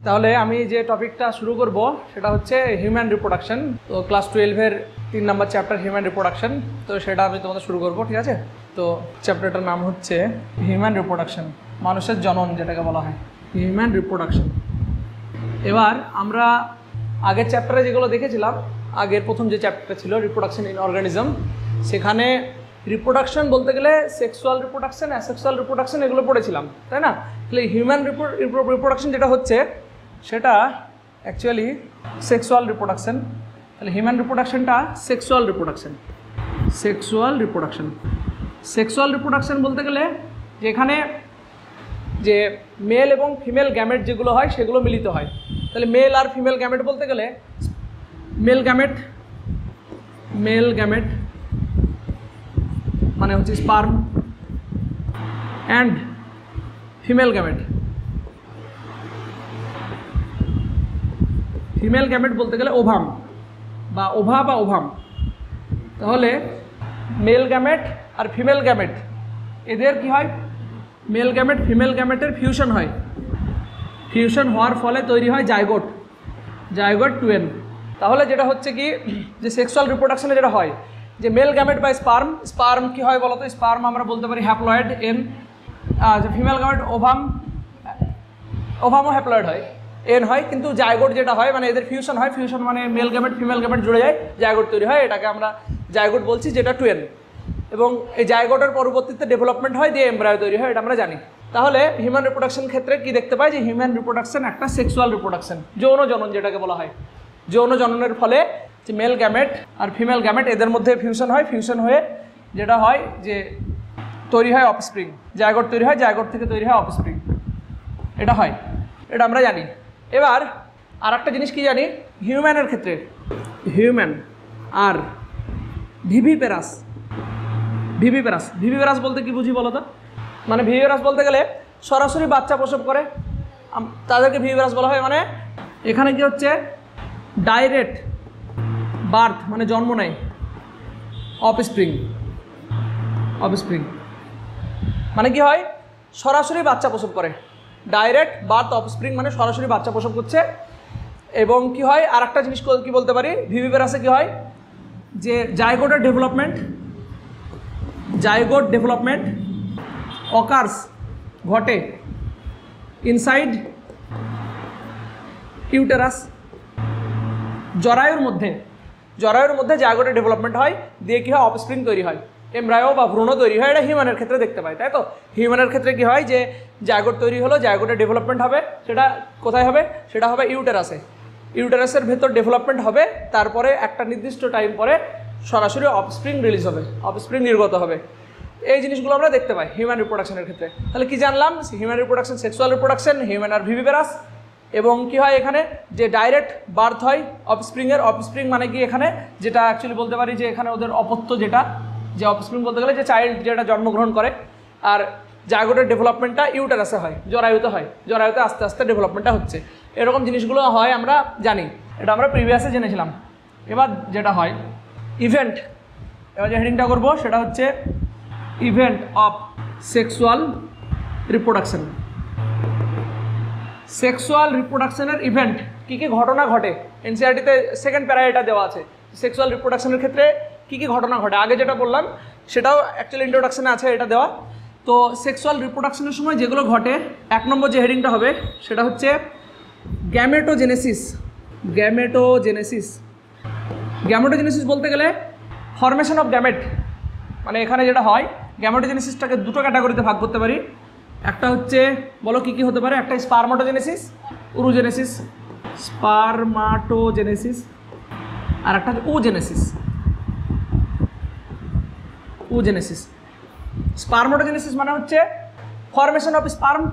তাহলে আমি যে টপিকটা শুরু করব সেটা হচ্ছে হিউম্যান রিপ্রোডাকশন। তো ক্লাস 12-এর 3 নম্বর চ্যাপ্টার হিউম্যান রিপ্রোডাকশন। তো সেটা আমি তোমাদের শুরু করব, ঠিক আছে? তো চ্যাপ্টারটার নাম হচ্ছে হিউম্যান রিপ্রোডাকশন, মানুষের জনন যেটাকে বলা হয়, হিউম্যান রিপ্রোডাকশন। এবার আমরা আগের চ্যাপ্টারে যেগুলো দেখেছিলাম, আগের প্রথম যে চ্যাপ্টারটা ছিল রিপ্রোডাকশন ইন অর্গানিজম, সেখানে রিপ্রোডাকশন বলতে গেলে সেক্সুয়াল রিপ্রোডাকশন, অ্যাসেক্সুয়াল রিপ্রোডাকশন এগুলো পড়েছিলাম, তাই না? তাহলে হিউম্যান রিপ্রোডাকশন যেটা হচ্ছে সেটা অ্যাকচুয়ালি সেক্সুয়াল রিপ্রোডাকশন। তাহলে হিউম্যান রিপ্রোডাকশনটা সেক্সুয়াল রিপ্রোডাকশন। সেক্সুয়াল রিপ্রোডাকশন বলতে গেলে যেখানে যে মেল এবং ফিমেল গ্যামেট যেগুলো হয় সেগুলো মিলিত হয়। তাহলে মেল আর ফিমেল গ্যামেট বলতে গেলে মেল গ্যামেট মানে হচ্ছে স্পার্ম, অ্যান্ড ফিমেল গ্যামেট বলতে গেলে ওভাম বা ওভাম। তাহলে মেল গ্যামেট আর ফিমেল গ্যামেট এদের কি হয়, মেল গ্যামেট ফিমেল গ্যামেটের ফিউশন হয়। ফিউশন হওয়ার ফলে তৈরি হয় জাইগোট টুয়েন। তাহলে যেটা হচ্ছে কি, যে সেক্সুয়াল রিপ্রোডাকশনে যেটা হয় যে মেল গ্যামেট বা স্পার্ম কি হয় বলতো? স্পার্ম আমরা বলতে পারি হ্যাপ্লয়েড এন, ফিমেল গ্যামেট ওভামও হ্যাপ্লয়েড হয়, এন হয়। কিন্তু জাইগোট যেটা হয় মানে এদের ফিউশন হয়, ফিউশন মানে মেল গ্যামেট ফিমেল গ্যামেট জুড়ে যায়, জাইগোট তৈরি হয়, এটাকে আমরা জাইগোট বলছি, যেটা টুয়েন। এবং এই জাইগোটের পরবর্তীতে ডেভেলপমেন্ট হয়, দিয়ে এমব্রায়ো তৈরি হয়, এটা আমরা জানি। তাহলে হিউম্যান রিপ্রোডাকশন ক্ষেত্রে কি দেখতে পাই, যে হিউম্যান রিপ্রোডাকশন একটা সেক্সুয়াল রিপ্রোডাকশন, যৌন জনন যেটাকে বলা হয়। যৌন জননের ফলে যে মেল গ্যামেট আর ফিমেল গ্যামেট এদের মধ্যে ফিউশন হয়, ফিউশন হয়ে যেটা হয় যে তৈরি হয় অফস্প্রিং, জাইগোট তৈরি হয়, জাইগোট থেকে তৈরি হয় অফস্প্রিং, এটা হয়, এটা আমরা জানি। এবার আর একটা জিনিস কি জানি হিউম্যানের ক্ষেত্রে, হিউম্যান আর ভিভিপেরাস বলতে কি বুঝি বলো তো? মানে ভিভিপেরাস বলতে গেলে সরাসরি বাচ্চা প্রসব করে, তাদেরকে ভিভিপেরাস বলা হয়। মানে এখানে কি হচ্ছে, ডাইরেক্ট বার্থ মানে জন্ম নেয়, অফস্প্রিং মানে কি হয়, সরাসরি বাচ্চা প্রসব করে। ডাইরেক্ট বার্থ অফস্প্রিং মানে সরাসরি বাচ্চা প্রসব করছে। এবং কি হয়, আর একটা জিনিস কি বলতে পারি, ভিভিপেরাসে কি হয়, যে জাইগোট ডেভেলপমেন্ট অকার্স ঘটে ইনসাইড ইউটেরাস, জরায়ুর মধ্যে জাইগোটের ডেভেলপমেন্ট হয়, দিয়ে কী হয়, অফস্প্রিং তৈরি হয়, এমব্রায়ো বা ভ্রূণ তৈরি হয়। এটা হিউম্যানের ক্ষেত্রে দেখতে পাই, তাই তো? হিউম্যানের ক্ষেত্রে কি হয়, যে জাইগোট তৈরি হলো, জাইগোটের ডেভেলপমেন্ট হবে, সেটা কোথায় হবে, সেটা হবে ইউটেরাসের ভেতর ডেভেলপমেন্ট হবে। তারপরে একটা নির্দিষ্ট টাইম পরে সরাসরি অফস্প্রিং রিলিজ হবে, অফস্প্রিং নির্গত হবে। এই জিনিসগুলো আমরা দেখতে পাই হিউম্যান রিপ্রোডাকশনের ক্ষেত্রে। তাহলে কি জানলাম, human reproduction sexual reproduction, human আর ভিভিপেরাস। এবং কি হয় এখানে, যে ডাইরেক্ট বার্থ হয় অফস্প্রিং মানে কি, এখানে যেটা অ্যাকচুয়ালি বলতে পারি যে এখানে ওদের অপত্য, যেটা যে অফস্প্রিং বলতে গেলে যে চাইল্ড যেটা জন্মগ্রহণ করে। আর জাইগোটের ডেভেলপমেন্টটা ইউটেরাসে হয়, জরায়ুতে আস্তে আস্তে ডেভেলপমেন্টটা হচ্ছে। এরকম জিনিসগুলো হয়, আমরা জানি, এটা আমরা প্রিভিয়াসে জেনেছিলাম। এবার যেটা হয় ইভেন্ট, এবার যে হেডিংটা করবো সেটা হচ্ছে event of sexual reproduction. Sexual রিপ্রোডাকশনের ইভেন্ট, কী কী ঘটনা ঘটে, এনসিইআরটিতে সেকেন্ড প্যারায় এটা দেওয়া আছে। সেক্সুয়াল রিপ্রোডাকশনের ক্ষেত্রে কী কী ঘটনা ঘটে, আগে যেটা বললাম সেটাও অ্যাকচুয়ালি ইন্ট্রোডাকশনে আছে এটা দেওয়া। তো সেক্সুয়াল রিপ্রোডাকশনের সময় যেগুলো ঘটে, 1 নম্বর যে হেডিংটা হবে সেটা হচ্ছে গ্যামেটোজেনেসিস বলতে গেলে ফরমেশন অফ গ্যামেট। মানে এখানে যেটা হয়, গ্যামেটোজেনেসিসটাকে দুটো ক্যাটাগরিতে ভাগ করতে পারি। একটা হচ্ছে, বলো কি কি হতে পারে, একটা স্পারমাটোজেনেসিস, আর একটা হচ্ছে ওজেনেসিস। স্পারমাটোজেনেসিস মানে হচ্ছে ফরমেশন অফ স্পার্ম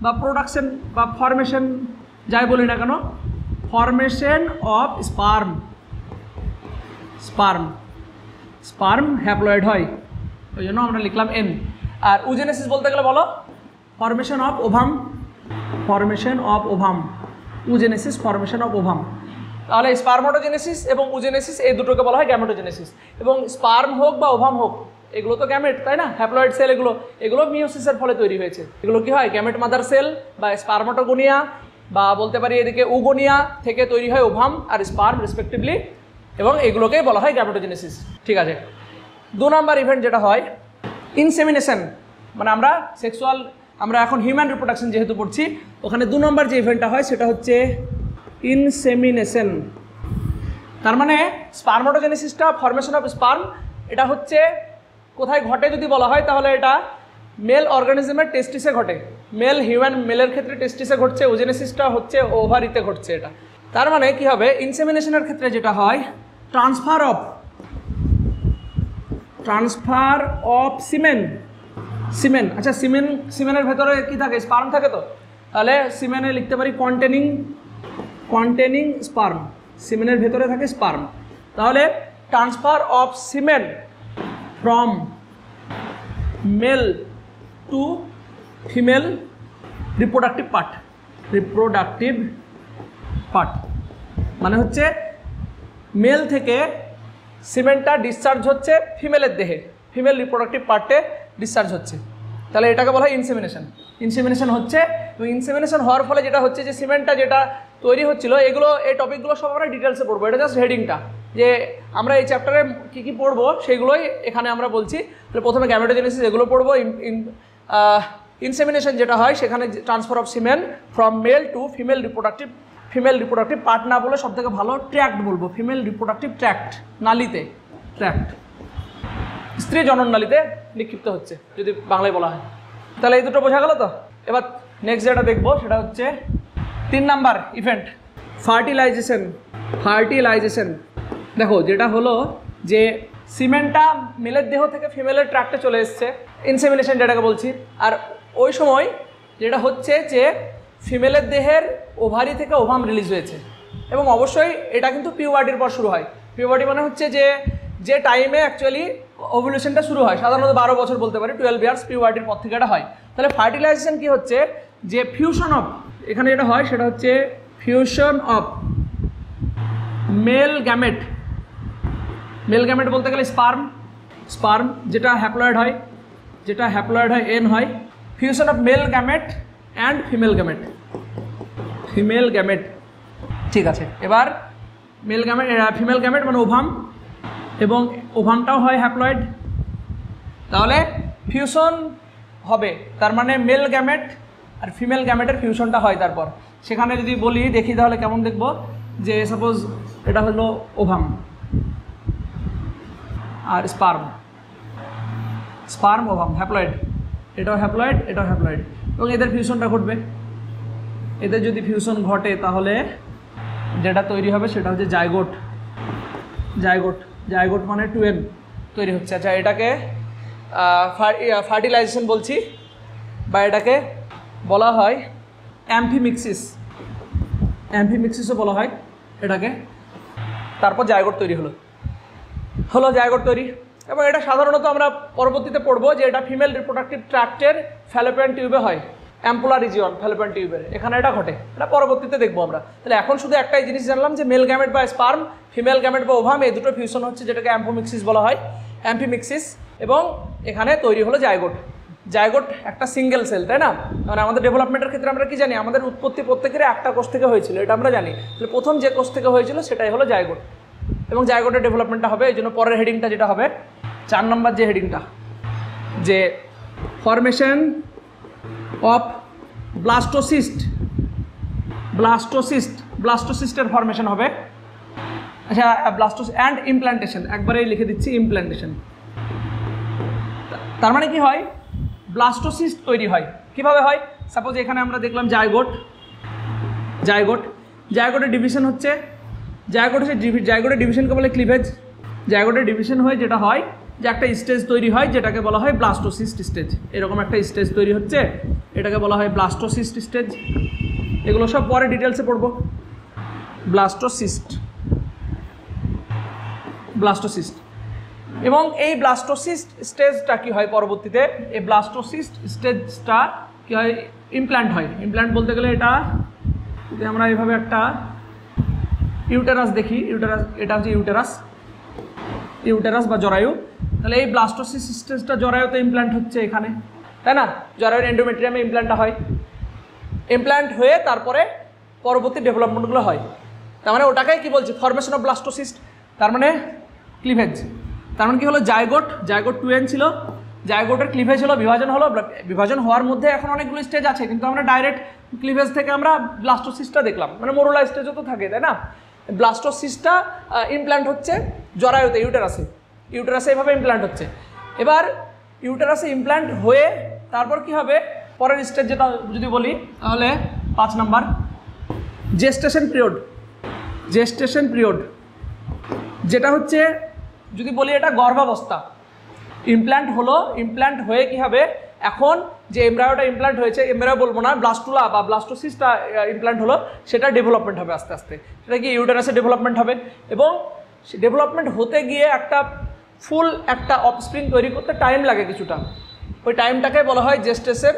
বা প্রোডাকশন বা ফরমেশন, যাই বলি না কেন, ফরমেশন অফ স্পার্ম হ্যাপ্লয়েড হয়, ওই জন্য আমরা লিখলাম এন। আর ওজেনেসিস বলতে গেলে বলো, ফরমেশন অফ ওভাম। তাহলে স্পারমাটোজেনেসিস এবং ওজেনেসিস এই দুটোকে বলা হয় গ্যামেটোজেনেসিস। এবং স্পার্ম হোক বা ওভাম হোক, এগুলো তো গ্যামেট, তাই না? হ্যাপ্লয়েড সেল, এগুলো মিওসিসের ফলে তৈরি হয়েছে। এগুলো কি হয়, গ্যামেট মাদার সেল বা স্পারমাটোগোনিয়া বা বলতে পারি এদিকে উগোনিয়া থেকে তৈরি হয় ওভাম আর স্পার্ম রেসপেক্টিভলি, এবং এগুলোকেই বলা হয় গ্যামেটোজেনেসিস। ঠিক আছে, 2 নম্বর ইভেন্ট যেটা হয় ইনসেমিনেশন, মানে আমরা এখন হিউম্যান রিপ্রোডাকশন যেহেতু পড়ছি, ওখানে 2 নম্বর যে ইভেন্টটা হয় সেটা হচ্ছে ইনসেমিনেশন। তার মানে স্পার্মোটোজেনেসিসটা, ফরমেশন অফ স্পার্ম, এটা হচ্ছে কোথায় ঘটে যদি বলা হয় তাহলে এটা মেল অর্গানিজমের টেস্টিসে ঘটে। মেলের ক্ষেত্রে টেস্টিসে ঘটছে, ওজেনেসিসটা হচ্ছে ওভারিতে ঘটছে এটা। তার মানে কি হবে, ইনসেমিনেশনের ক্ষেত্রে যেটা হয় ট্রান্সফার অফ সিমেন। আচ্ছা, সিমেনের ভেতরে কি থাকে, স্পার্ম থাকে, তো তাহলে সিমেনে লিখতে পারি কন্টেনিং স্পার্ম, সিমেনের ভেতরে থাকে স্পার্ম। তাহলে transfer of semen from male to female reproductive part মানে হচ্ছে মেল থেকে সিমেন্টটা ডিসচার্জ হচ্ছে ফিমেলের দেহে, ফিমেল রিপ্রোডাক্টিভ পার্টে ডিসচার্জ হচ্ছে, তাহলে এটাকে বলা হয় ইনসেমিনেশন হচ্ছে। এবং ইনসেমিনেশন হওয়ার ফলে যেটা হচ্ছে যে সিমেন্টটা যেটা তৈরি হচ্ছিল, এই টপিকগুলো সব আমরা ডিটেলসে পড়বো, এটা জাস্ট হেডিংটা, যে আমরা এই চ্যাপ্টারে কী পড়বো সেইগুলোই এখানে আমরা বলছি। তাহলে প্রথমে গ্যামেটোজেনেসিস এগুলো পড়বো, ইনসেমিনেশন যেটা হয় সেখানে transfer of semen from male to female reproductive part না বলে সব থেকে ভালো ট্র্যাক্ট বলবো, ফিমেল রিপ্রোডাক্টিভ ট্র্যাক্ট, নালীতে, ট্র্যাক্ট স্ত্রী জনন নালীতে নিক্ষিপ্ত হচ্ছে যদি বাংলায় বলা হয়। তাহলে এই দুটো বোঝা গেল তো। এবার নেক্সট যেটা দেখবো সেটা হচ্ছে 3 নাম্বার ইভেন্ট ফার্টিলাইজেশন। দেখো যেটা হলো যে সিমেন্টটা মেলের দেহ থেকে ফিমেলের ট্র্যাক্টে চলে এসছে, ইনসেমিনেশন যেটাকে বলছি। আর ওই সময় যেটা হচ্ছে যে ফিমেলের দেহের ওভারি থেকে ওভাম রিলিজ হয়েছে, এবং অবশ্যই এটা কিন্তু পিউবার্টির পর শুরু হয়। পিউবার্টি মানে হচ্ছে যে টাইমে অ্যাকচুয়ালি ওভুলেশনটা শুরু হয়, সাধারণত 12 বছর বলতে পারি, 12 ইয়ার্স পিউবার্টির পর থেকে এটা হয়। তাহলে ফার্টিলাইজেশন কি হচ্ছে, যে ফিউশন অফ, এখানে যেটা হয় সেটা হচ্ছে ফিউশন অফ মেল গ্যামেট বলতে গেলে স্পার্ম যেটা হ্যাপ্লয়েড হয় এন হয়, fusion of male gamete and female gamete. ঠিক আছে, এবার ফিমেল গ্যামেট মানে ওভাম, এবং ওভামটাও হয় হ্যাপ্লয়েড। তাহলে ফিউশন হবে, তার মানে মেল গ্যামেট আর ফিমেল গ্যামেটের ফিউশনটা হয়। তারপর সেখানে যদি বলি দেখি তাহলে কেমন দেখব, যে সাপোজ এটা হলো ওভাম আর স্পার্ম ওভাম হ্যাপ্লয়েড, এটাও হ্যাপ্লয়েড এবং এদের ফিউশনটা ঘটবে। এদের যদি ফিউশন ঘটে তাহলে যেটা তৈরি হবে সেটা হচ্ছে জাইগোট মানে 2n তৈরি হচ্ছে। আচ্ছা, এটাকে ফার্টিলাইজেশন বলছি, বা এটাকে বলা হয় অ্যাম্ফিমিক্সিসও বলা হয় এটাকে। তারপর জাইগোট তৈরি হলো জাইগোট তৈরি, এবং এটা সাধারণত আমরা পরবর্তীতে পড়বো যে এটা ফিমেল রিপ্রোডাক্টিভ ট্র্যাক্টের ফ্যালোপিয়ান টিউবে হয়, অ্যাম্পুলা রিজিয়ন ফ্যালোপিয়ান টিউবের, এখানে এটা ঘটে, এটা পরবর্তীতে দেখবো আমরা। তাহলে এখন শুধু একটাই জিনিস জানলাম যে মেল গ্যামেট বা স্পার্ম, ফিমেল গ্যামেট বা ওভাম, এই দুটো ফিউশন হচ্ছে যেটাকে অ্যাম্ফিমিক্সিস বলা হয়, এবং এখানে তৈরি হলো জাইগোট একটা সিঙ্গেল সেল, তাই না? মানে আমাদের ডেভেলপমেন্টের ক্ষেত্রে আমরা কি জানি, আমাদের উৎপত্তি প্রত্যেকের একটা কোষ থেকে হয়েছিল, এটা আমরা জানি। তাহলে প্রথম যে কোষ থেকে হয়েছিল সেটাই হলো জাইগোট, এবং জাইগোটের ডেভেলপমেন্টটা হবে। এই জন্য পরের হেডিংটা যেটা হবে 4 নম্বর যে হেডিংটা, যে ফরমেশন অফ ব্লাস্টোসিস্টের ফরমেশন হবে। আচ্ছা, অ্যান্ড ইমপ্ল্যান্টেশন, একবারেই লিখে দিচ্ছি ইমপ্ল্যান্টেশন। তার মানে কি হয়, ব্লাস্টোসিস্ট তৈরি হয়। কিভাবে হয়? সাপোজ এখানে আমরা দেখলাম জাইগোটের ডিভিশন হচ্ছে, জাইগোটের ডিভিশনকে বলে ক্লিভেজ। জাইগোটের ডিভিশন হয়ে যেটা হয় যে একটা স্টেজ তৈরি হয় যেটাকে বলা হয় ব্লাস্টোসিস্ট স্টেজ। এরকম একটা স্টেজ তৈরি হচ্ছে, এটাকে বলা হয় ব্লাস্টোসিস্ট স্টেজ। এগুলো সব পরে ডিটেলসে পড়বো। ব্লাস্টোসিস্ট এবং এই ব্লাস্টোসিস্ট স্টেজটা কি হয় পরবর্তীতে, এই ব্লাস্টোসিস্ট স্টেজটা কি হয়, ইমপ্ল্যান্ট হয়। ইমপ্ল্যান্ট বলতে গেলে এটা যদি আমরা এইভাবে একটা ইউটেরাস দেখি, এটা হচ্ছে ইউটেরাস বা জরায়ু। তাহলে এই ব্লাস্টোসিস্ট স্টেজটা জরায়ুতে ইমপ্ল্যান্ট হচ্ছে এখানে, তাই না? জরায়ুর এন্ডোমেট্রিয়ামে ইমপ্ল্যান্টটা হয়। ইমপ্ল্যান্ট হয়ে তারপরে পরবর্তী ডেভেলপমেন্টগুলো হয়। তার মানে ওটাকেই কি বলছি, ফরমেশন অফ ব্লাস্টোসিস্ট, তার মানে ক্লিভেজ। তার মানে কি হলো, জাইগোট 2n ছিল, জাইগোটের ক্লিভেজ হলো, বিভাজন হলো, বিভাজন হওয়ার মধ্যে এখন অনেকগুলো স্টেজ আছে, কিন্তু আমরা ডাইরেক্ট ক্লিভেজ থেকে আমরা ব্লাস্টোসিস্টটা দেখলাম, মানে মোরোলা স্টেজও তো থাকে, তাই না? ব্লাস্টোসিস্টটা ইমপ্ল্যান্ট হচ্ছে জরায়ুতে, ইউটেরাসে এভাবে ইমপ্ল্যান্ট হচ্ছে। এবার ইউটেরাসে ইমপ্ল্যান্ট হয়ে তারপর কি হবে, পরের স্টেজ যেটা যদি বলি তাহলে 5 নাম্বার জেস্টেশন পিরিয়ড, যেটা হচ্ছে যদি বলি এটা গর্ভাবস্থা। ইমপ্ল্যান্ট হয়ে কি হবে, এখন যে এমব্রায়োটা ইমপ্ল্যান্ট হয়েছে, এমব্রায়ো বলবো না, ব্লাস্টুলা বা ব্লাস্টোসিস্টটা ইমপ্ল্যান্ট হলো, সেটা ডেভেলপমেন্ট হবে আস্তে আস্তে, সেটা কি ইউটেরাসে ডেভেলপমেন্ট হবে, এবং ডেভেলপমেন্ট হতে গিয়ে একটা ফুল একটা অফস্প্রিং তৈরি করতে টাইম লাগে কিছুটা, ওই টাইমটাকে বলা হয় জেস্টেশন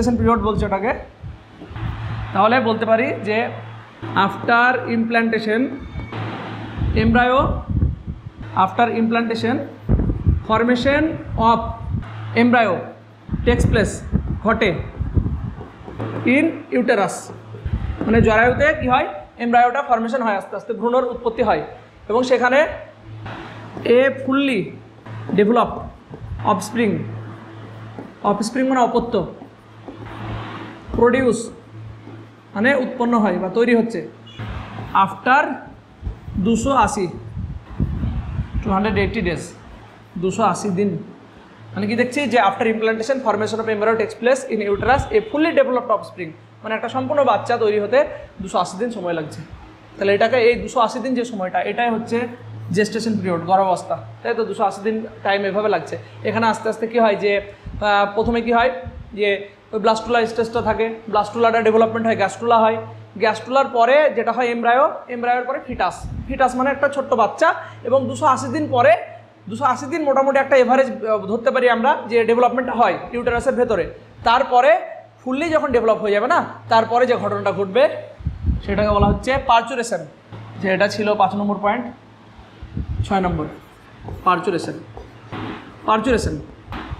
পিরিয়ড বলছে ওটাকে। তাহলে বলতে পারি যে after implantation formation of embryo takes place, ঘটে ইন ইউটেরাস, মানে জরায়ুতে কি হয়, এমব্রায়োটা ফরমেশন হয়, আস্তে আস্তে ভ্রূণের উৎপত্তি হয়, এবং সেখানে এ ফুললি ডেভেলপড অফস্প্রিং মানে অপত্য, প্রডিউস মানে উৎপন্ন হয় বা তৈরি হচ্ছে, আফটার 280 ডেজ, 280 দিন, মানে কি দেখছি যে after implantation formation of embryo takes place in uterus A fully developed offspring, মানে একটা সম্পূর্ণ বাচ্চা তৈরি হতে 280 দিন সময় লাগছে। তাহলে এটাকে এই 280 দিন যে সময়টা, এটাই হচ্ছে জেস্টেশন পিরিয়ড, গর্ভাবস্থা, তাই তো? 280 দিন টাইম এভাবে লাগছে। এখানে আস্তে আস্তে কী হয় যে প্রথমে কি হয় যে ওই ব্লাস্টুলা স্টেজটা থাকে, ব্লাস্টুলাটা ডেভেলপমেন্ট হয়, গ্যাস্ট্রুলা হয়, গ্যাস্ট্রুলার পরে যেটা হয় এমব্রায়োর পরে ফিটাস মানে একটা ছোট্ট বাচ্চা, এবং 280 দিন পরে, 280 দিন মোটামুটি একটা এভারেজ ধরতে পারি আমরা যে ডেভেলপমেন্ট হয় ইউটেরাসের ভেতরে। তারপরে ফুললি যখন ডেভেলপ হয়ে যাবে না, তারপরে যে ঘটনাটা ঘটবে সেটাকে বলা হচ্ছে পারচুরেশন, যে এটা ছিল 5 নম্বর পয়েন্ট। 6 নম্বর পারচুরেশন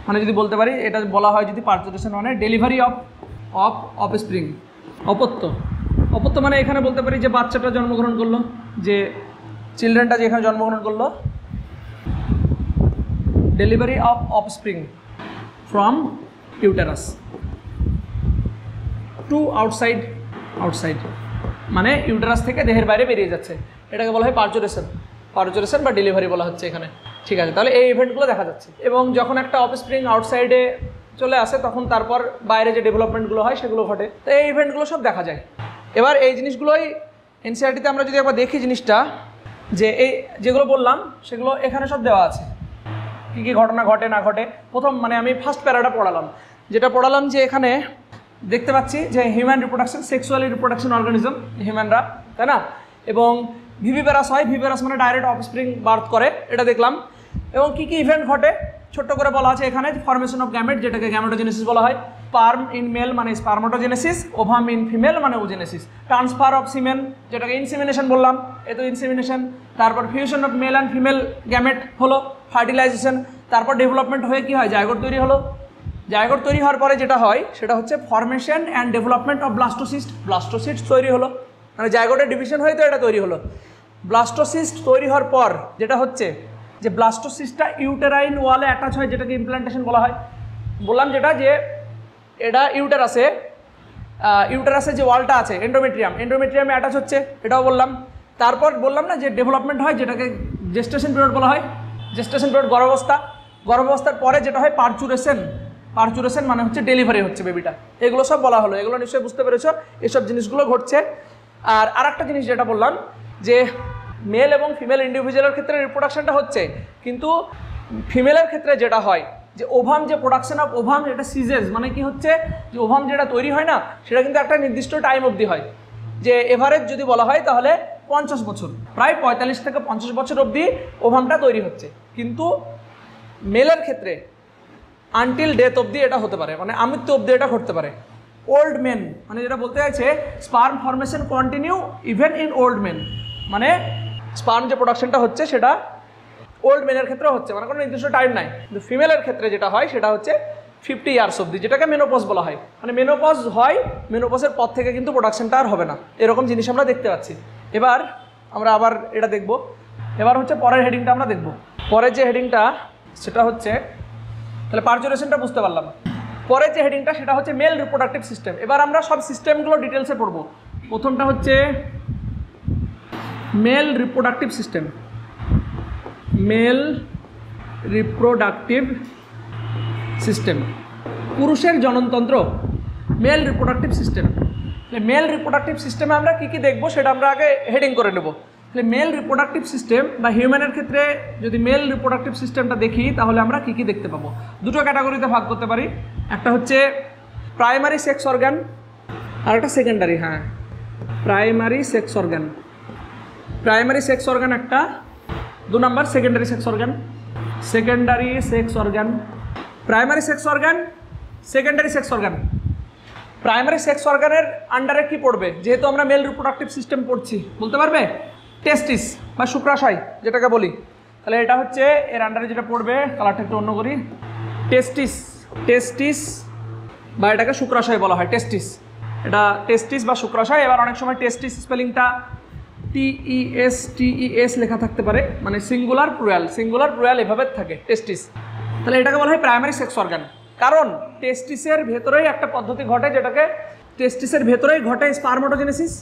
মানে যদি বলতে পারি, এটা বলা হয় যদি পারচুরেশন মানে ডেলিভারি অফ অফস্প্রিং, অপত্য মানে এখানে বলতে পারি যে বাচ্চাটা জন্মগ্রহণ করলো, যে চিলড্রেনটা যে এখানে জন্মগ্রহণ করলো, delivery of offspring from uterus to outside মানে ইউটেরাস থেকে দেহের বাইরে বেরিয়ে যাচ্ছে, এটাকে বলা হয় পারচুরেশন বা ডেলিভারি বলা হচ্ছে এখানে। ঠিক আছে, তাহলে এই ইভেন্টগুলো দেখা যাচ্ছে, এবং যখন একটা অফস্প্রিং আউটসাইডে চলে আসে তখন তারপর বাইরে যে ডেভেলপমেন্টগুলো হয় সেগুলো ঘটে, তো এই ইভেন্টগুলো সব দেখা যায়। এবার এই জিনিসগুলোই এনসিইআরটিতে আমরা যদি একবার দেখি জিনিসটা, যে এই যেগুলো বললাম সেগুলো এখানে সব দেওয়া আছে, কী কী ঘটনা ঘটে না ঘটে। প্রথম মানে আমি ফার্স্ট প্যারাটা পড়ালাম যে এখানে দেখতে পাচ্ছি যে human reproduction, sexually reproduction organism হিউম্যানরা, তাই না? এবং ভিভিপ্যারাস হয়, ভিভিপ্যারাস মানে ডাইরেক্ট অফস্প্রিং বার্থ করে, এটা দেখলাম। এবং কী কী ইভেন্ট ঘটে ছোট্ট করে বলা আছে এখানে, ফরমেশন অফ গ্যামেট যেটাকে গ্যামেটোজেনেসিস বলা হয়, স্পার্ম ইন মেল মানে স্পার্মাটোজেনেসিস, ওভাম ইন ফিমেল মানে ওজেনেসিস, ট্রান্সফার অফ সিমেন যেটাকে ইনসিমিনেশন বললাম, এ তো ইনসিমিনেশন, তারপর fusion of male and female gamete হলো ফার্টিলাইজেশন, তারপর ডেভেলপমেন্ট হয়ে কী হয়, জাইগোট তৈরি হলো, জাইগোট তৈরি হওয়ার পরে যেটা হয় সেটা হচ্ছে formation and development of blastocyst তৈরি হলো, মানে জাইগোটের ডিভিশন হয়ে তো এটা তৈরি হলো। ব্লাস্টোসিস্ট তৈরি হওয়ার পর যেটা হচ্ছে যে ব্লাস্টোসিস্টটা ইউটেরাইন ওয়ালে অ্যাটাচ হয়, যেটাকে ইমপ্ল্যান্টেশন বলা হয়। বললাম যেটা যে এটা ইউটেরাসে যে ওয়ালটা আছে এন্ডোমেট্রিয়ামে অ্যাটাচ হচ্ছে, এটাও বললাম। তারপর বললাম না যে ডেভেলপমেন্ট হয়, যেটাকে জেস্টেশন পিরিয়ড বলা হয়, জেস্টেশন পিরিয়ড গর্ভাবস্থার পরে যেটা হয় পারচুরেশন মানে হচ্ছে ডেলিভারি হচ্ছে বেবিটা, এগুলো সব বলা হলো, এগুলো নিশ্চয়ই বুঝতে পেরেছ, এসব জিনিসগুলো ঘটছে। আর একটা জিনিস যেটা বললাম যে মেল এবং ফিমেল ইন্ডিভিজুয়ালের ক্ষেত্রে রিপ্রোডাকশনটা হচ্ছে, কিন্তু ফিমেলের ক্ষেত্রে যেটা হয় যে ওভাম, যে প্রোডাকশন অফ ওভাম, এটা সিজেস মানে কি হচ্ছে যে ওভাম যেটা তৈরি হয় না সেটা কিন্তু একটা নির্দিষ্ট টাইম অবধি হয়, যে এভারেজ যদি বলা হয় তাহলে 50 বছর, প্রায় 45 থেকে 50 বছর অবধি ওভামটা তৈরি হচ্ছে। কিন্তু মেলের ক্ষেত্রে আনটিল ডেথ অবধি এটা হতে পারে, মানে আমৃত্যু অবধি এটা ঘটতে পারে। ওল্ড মেন মানে যেটা বলতে চাইছে sperm formation continue even in old men, মানে স্পার্ম যে প্রোডাকশনটা হচ্ছে সেটা ওল্ড মেনের ক্ষেত্রে হচ্ছে, মানে কোনো নির্দিষ্ট টাইম নাই। কিন্তু ফিমেলের ক্ষেত্রে যেটা হয় সেটা হচ্ছে 50 ইয়ার্স অবধি, যেটাকে মেনোপজ বলা হয়। মানে মেনোপজ হয়, মেনোপজের পর থেকে কিন্তু প্রোডাকশনটা আর হবে না, এরকম জিনিস আমরা দেখতে পাচ্ছি। এবার আমরা আবার এটা দেখব। এবার হচ্ছে পরের হেডিংটা আমরা দেখব। পরের যে হেডিংটা সেটা হচ্ছে, তাহলে পারচুরেশনটা বুঝতে পারলাম। পরের যে হেডিংটা সেটা হচ্ছে মেল রিপ্রোডাক্টিভ সিস্টেম। এবার আমরা সব সিস্টেমগুলো ডিটেলসে পড়বো। প্রথমটা হচ্ছে male reproductive system. Male reproductive system, পুরুষের জননতন্ত্র, male reproductive system. Male reproductive সিস্টেমে আমরা কী কী দেখবো সেটা আমরা আগে হেডিং করে নেব। তাহলে মেল রিপ্রোডাক্টিভ সিস্টেম বা হিউম্যানের ক্ষেত্রে যদি মেল রিপ্রোডাক্টিভ সিস্টেমটা দেখি তাহলে আমরা কী কী দেখতে পাবো। দুটো ক্যাটাগরিতে ভাগ করতে পারি, একটা হচ্ছে প্রাইমারি সেক্স অর্গান আর একটা সেকেন্ডারি। হ্যাঁ, primary sex organ, primary sex organ একটা। 2 নম্বর secondary sex organ. Secondary sex organ, primary sex organ, secondary sex organ. Primary sex অর্গানের আন্ডারে কি পড়বে, যেহেতু আমরা মেল রিপ্রোডাক্টিভ সিস্টেম পড়ছি, বলতে পারবে? টেস্টিস বা শুক্রাশয় যেটাকে বলি। তাহলে এটা হচ্ছে এর আন্ডারে যেটা পড়বে, কালারটা একটু অন্য করি, টেস্টিস। টেস্টিস বা এটাকে শুক্রাশয় বলা হয়, টেস্টিস। এটা টেস্টিস বা শুক্রাশয়। এবার অনেক সময় টেস্টিস স্পেলিংটা TES লেখা থাকতে পারে, মানে সিঙ্গুলার প্লুরাল এভাবে থাকে, টেস্টিস। তাহলে এটাকে বলা হয় প্রাইমারি সেক্স অর্গান, কারণ টেস্টিসের ভেতরেই একটা পদ্ধতি ঘটে, যেটাকে টেস্টিসের ভেতরেই ঘটে স্পারমাটোজেনেসিস।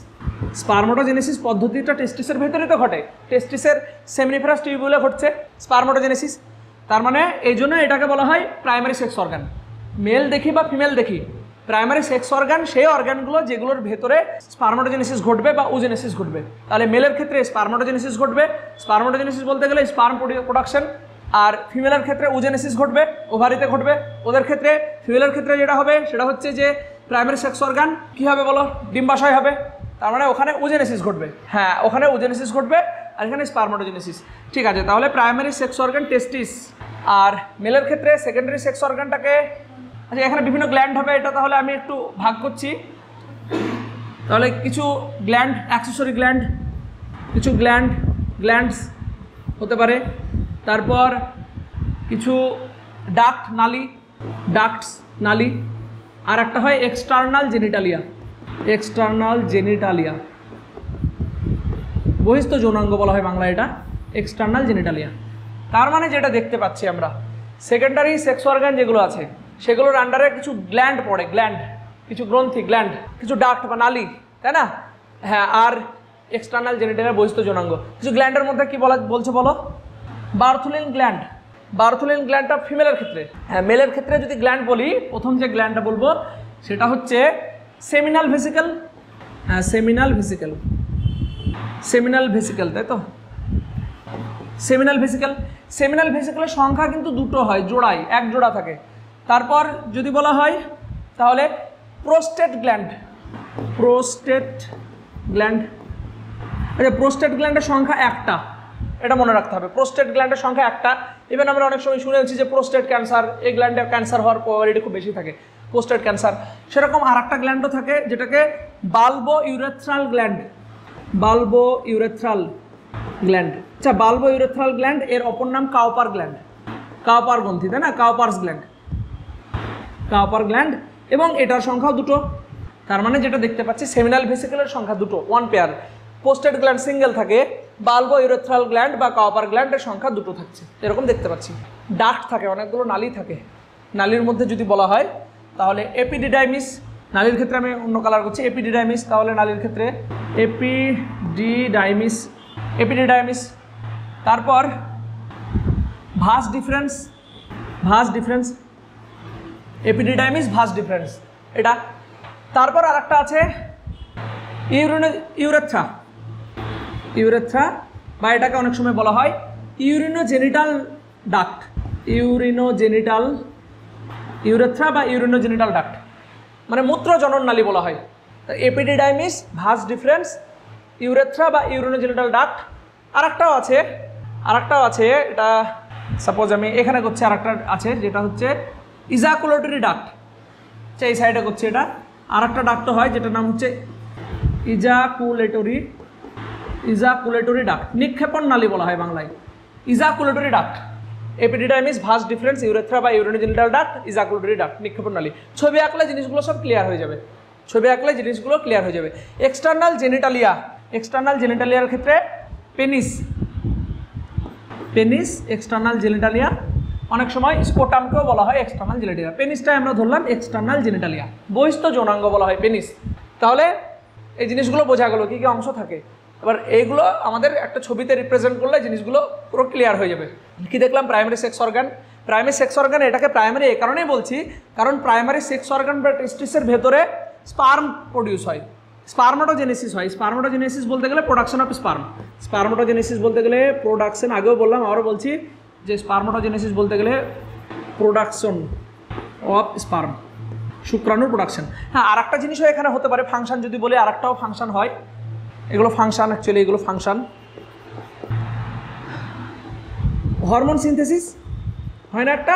স্পারমাটোজেনেসিস পদ্ধতিটা টেস্টিসের ভেতরেই তো ঘটে, টেস্টিসের সেমিনিফেরাস টিউবিউলে ঘটছে স্পারমাটোজেনেসিস। তার মানে এই জন্য এটাকে বলা হয় প্রাইমারি সেক্স অর্গান। মেল দেখি বা ফিমেল দেখি, প্রাইমারি সেক্স অর্গান সেই অর্গানগুলো যেগুলোর ভেতরে স্পারমাটোজেনেসিস ঘটবে বা ওজেনেসিস ঘটবে। তাহলে মেলের ক্ষেত্রে স্পারমাটোজেনেসিস ঘটবে, স্পারমাটোজেনেসিস বলতে গেলে স্পার্ম প্রোডাকশন। আর ফিমেলের ক্ষেত্রে ওজেনেসিস ঘটবে, ওভারিতে ঘটবে। ওদের ক্ষেত্রে, ফিমেলের ক্ষেত্রে যেটা হবে সেটা হচ্ছে যে প্রাইমারি সেক্স অর্গান কী হবে বলো, ডিম্বাশয় হবে। তার মানে ওখানে ওজেনেসিস ঘটবে। হ্যাঁ, ওখানে ওজেনেসিস ঘটবে আর এখানে স্পারমাটোজেনেসিস। ঠিক আছে, তাহলে প্রাইমারি সেক্স অর্গান টেস্টিস। আর মেলের ক্ষেত্রে সেকেন্ডারি সেক্স অর্গানটাকে, আচ্ছা এখানে বিভিন্ন গ্ল্যান্ড হবে, এটা তাহলে আমি একটু ভাগ করছি। তাহলে কিছু গ্ল্যান্ড, অ্যাক্সেসরি গ্ল্যান্ড, কিছু গ্ল্যান্ডস হতে পারে। তারপর কিছু ডাক্টস নালী। আর একটা হয় এক্সটার্নাল জেনিটালিয়া, বহিস্থ যৌনাঙ্গ বলা হয় বাংলা এটা, এক্সটার্নাল জেনিটালিয়া। তার মানে যেটা দেখতে পাচ্ছি আমরা, সেকেন্ডারি সেক্স অর্গান যেগুলো আছে সেগুলোর আন্ডারে কিছু গ্ল্যান্ড পড়ে, কিছু গ্রন্থি, কিছু ডাক্ট বা নালী, তাই না? হ্যাঁ, আর এক্সটার্নাল জেনিটালিয়া বহিস্থ যৌনাঙ্গ। কিছু গ্ল্যান্ডের মধ্যে কি বলছে বলো? বার্থুলিন গ্ল্যান্ডটা ফিমেলের ক্ষেত্রে। হ্যাঁ, মেলের ক্ষেত্রে যদি গ্ল্যান্ড বলি, প্রথম যে গ্ল্যান্ডটা বলবো সেটা হচ্ছে সেমিনাল ভেসিকেল। হ্যাঁ, সেমিনাল ভেসিকেল, তাই তো? সেমিনাল ভেসিকেলের সংখ্যা কিন্তু দুটো হয়, এক জোড়া থাকে। তারপর যদি বলা হয় তাহলে প্রোস্টেট গ্ল্যান্ড। আচ্ছা, প্রোস্টেট গ্ল্যান্ডের সংখ্যা একটা, এটা মনে রাখতে হবে, প্রোস্টেট গ্ল্যান্ডের সংখ্যা একটা। ইভেন আমরা অনেক সময় শুনেছি যে প্রোস্টেট ক্যান্সার, এই গ্ল্যান্ডের ক্যান্সার হওয়ার প্রবাবিলিটি খুব বেশি থাকে, প্রোস্টেট ক্যান্সার। সেরকম আর একটা গ্ল্যান্ডও থাকে যেটাকে বাল্বো ইউরেথ্রাল আচ্ছা, বাল্বো ইউরেথ্রাল গ্ল্যান্ড এর অপর নাম কাউপার গ্রন্থি, তাই না? কাউপার গ্ল্যান্ড, এবং এটার সংখ্যাও দুটো। তার মানে যেটা দেখতে পাচ্ছি, সেমিনাল ভেসিকেলের সংখ্যা দুটো, 1 পেয়ার। প্রোস্টেট গ্ল্যান্ড সিঙ্গেল থাকে, বাল্বো ইউরেথ্রাল গ্ল্যান্ড বা কাউপার গ্ল্যান্ডের সংখ্যা দুটো থাকছে, এরকম দেখতে পাচ্ছি। ডাক্ট থাকে, অনেকগুলো নালী থাকে। নালীর মধ্যে যদি বলা হয় তাহলে এপিডিডাইমিস, নালীর ক্ষেত্রে আমি অন্য কালার করছি, এপিডিডাইমিস। তাহলে নালীর ক্ষেত্রে এপিডিডাইমিস। তারপর vas deferens, epididymis vas deferens এটা। তারপর আর একটা আছে ইউরেথ্রা, বা এটাকে অনেক সময় বলা হয় ইউরিনোজেনিটাল ডাক্ট। ইউরেথ্রা বা ইউরিনোজেনিটাল ডাক্ট মানে মূত্র জনন নালী বলা হয়। এপিডিডাইমিস, ভাস ডিফারেন্স, ইউরেথ্রা বা ইউরিনোজেনিটাল ডাক্ট। আরেকটাও আছে, এটা সাপোজ আমি এখানে করছি, আরেকটা আছে যেটা হচ্ছে ইজাকুলেটরি ডাক্ট। আচ্ছা, এই সাইডে করছি এটা। আরেকটা ডাক্ট হয় যেটার নাম হচ্ছে ইজাকুলেটরি ডাক্ট, নিক্ষেপণ নালী বলা হয় বাংলায়, ejaculatory duct. Epididymis, vas difference, urethra বা ইউরিনোজেনিটাল ডাক্ট, ইজাকুলেটরি ডাক্ট, নিক্ষেপণ নালী। ছবি আঁকলে জিনিসগুলো সব ক্লিয়ার হয়ে যাবে, ছবি আঁকলে জিনিসগুলো ক্লিয়ার হয়ে যাবে। এক্সটার্নাল জেনিটালিয়া, এক্সটার্নাল জেনিটালিয়ার ক্ষেত্রে পেনিস, পেনিস এক্সটার্নাল জেনিটালিয়া, অনেক সময় স্পোটামকেও বলা হয় এক্সটার্নাল জেনিটালিয়া। পেনিসটাই আমরা ধরলাম এক্সটার্নাল জেনিটালিয়া, বহিস্থ যৌনাঙ্গ বলা হয় পেনিস। তাহলে এই জিনিসগুলো বোঝা গেল কী কী অংশ থাকে। এবার এইগুলো আমাদের একটা ছবিতে রিপ্রেজেন্ট করলে জিনিসগুলো পুরো ক্লিয়ার হয়ে যাবে। কি দেখলাম? Primary sex organ. Primary sex organ, এটাকে প্রাইমারি এই কারণেই বলছি কারণ প্রাইমারি সেক্স অর্গান বা টেস্টিসের ভেতরে স্পার্ম প্রডিউস হয়, স্পার্মাটোজেনেসিস হয়। স্পার্মাটোজেনেসিস বলতে গেলে প্রোডাকশন অফ স্পার্ম, স্পার্মাটোজেনেসিস বলতে গেলে প্রোডাকশন, আগেও বললাম আবারও বলছি যে স্পার্মাটোজেনেসিস বলতে গেলে প্রোডাকশন অফ স্পার্ম, শুক্রাণুর প্রোডাকশন। হ্যাঁ, আর একটা জিনিসও এখানে হতে পারে ফাংশন, যদি বলি আর একটাও ফাংশন হয়, এগুলো ফাংশন, অ্যাকচুয়ালি এগুলো ফাংশন। হরমোন সিনথেসিস হয় না একটা?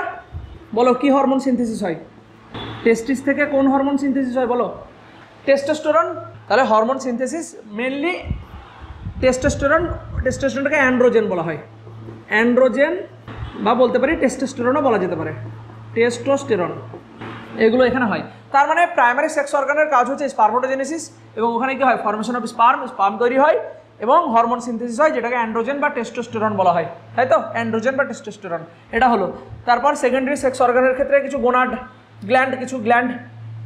বলো কি হরমোন সিনথেসিস হয়? টেস্টিস থেকে কোন হরমোন সিনথেসিস হয় বলো? টেস্টোস্টেরন। তাহলে হরমোন সিনথেসিস মেনলি টেস্টোস্টেরন, টেস্টোস্টেরনটাকে অ্যান্ড্রোজেন বলা হয়, অ্যান্ড্রোজেন বা বলতে পারি টেস্টোস্টেরনও বলা যেতে পারে, টেস্টোস্টেরন, এগুলো এখানে হয়। তার মানে প্রাইমারি সেক্স অর্গানের কাজ হচ্ছে স্পার্মাটোজেনেসিস, এবং ওখানে কি হয়? ফর্মেশন অফ স্পার্ম, স্পার্ম তৈরি হয় এবং হরমোন সিনথেসিস হয়, যেটাকে অ্যান্ড্রোজেন বা টেস্টোস্টেরন বলা হয়, তাই তো? অ্যান্ড্রোজেন বা টেস্টোস্টেরন এটা হলো। তারপর সেকেন্ডারি সেক্স অর্গানের ক্ষেত্রে কিছু গোনাড, গ্ল্যান্ড, কিছু গ্ল্যান্ড,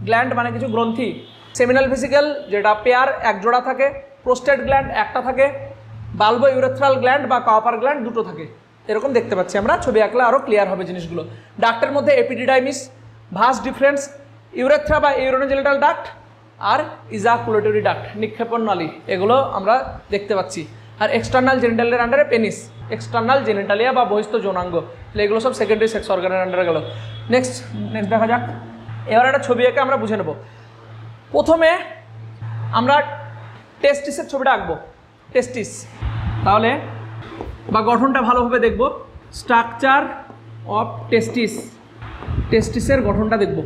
গ্ল্যান্ড মানে কিছু গ্রন্থি, সেমিনাল ভেসিকেল যেটা পেয়ার এক জোড়া থাকে, প্রোস্টেট গ্ল্যান্ড একটা থাকে, বাল্বো ইউরেথ্রাল গ্ল্যান্ড বা কাপার গ্ল্যান্ড দুটো থাকে, এরকম দেখতে পাচ্ছি আমরা। ছবি আঁকলে আরও ক্লিয়ার হবে জিনিসগুলো। ডাক্টের মধ্যে এপিডিডাইমিস, ভাস ডিফারেন্স, ইউরেথ্রা বা ইউরিনোজেনিটাল ডাক্ট আর ইজাকুলেটরি ডাক্ট, নিক্ষেপণ নালী, এগুলো আমরা দেখতে পাচ্ছি। আর এক্সটার্নাল জেনিটালিয়ার আন্ডারে পেনিস, এক্সটার্নাল জেনিটালিয়া বা বহিস্থ যৌনাঙ্গ, তাহলে এগুলো সব সেকেন্ডারি সেক্স অর্গানের আন্ডারে গেল। নেক্সট দেখা যাক। এবার একটা ছবি এঁকে আমরা বুঝে নেব। প্রথমে আমরা টেস্টিসের ছবিটা আঁকবো, টেস্টিস, তাহলে বা গঠনটা ভালোভাবে দেখব। স্ট্রাকচার অফ টেস্টিস, টেস্টিসের গঠনটা দেখব।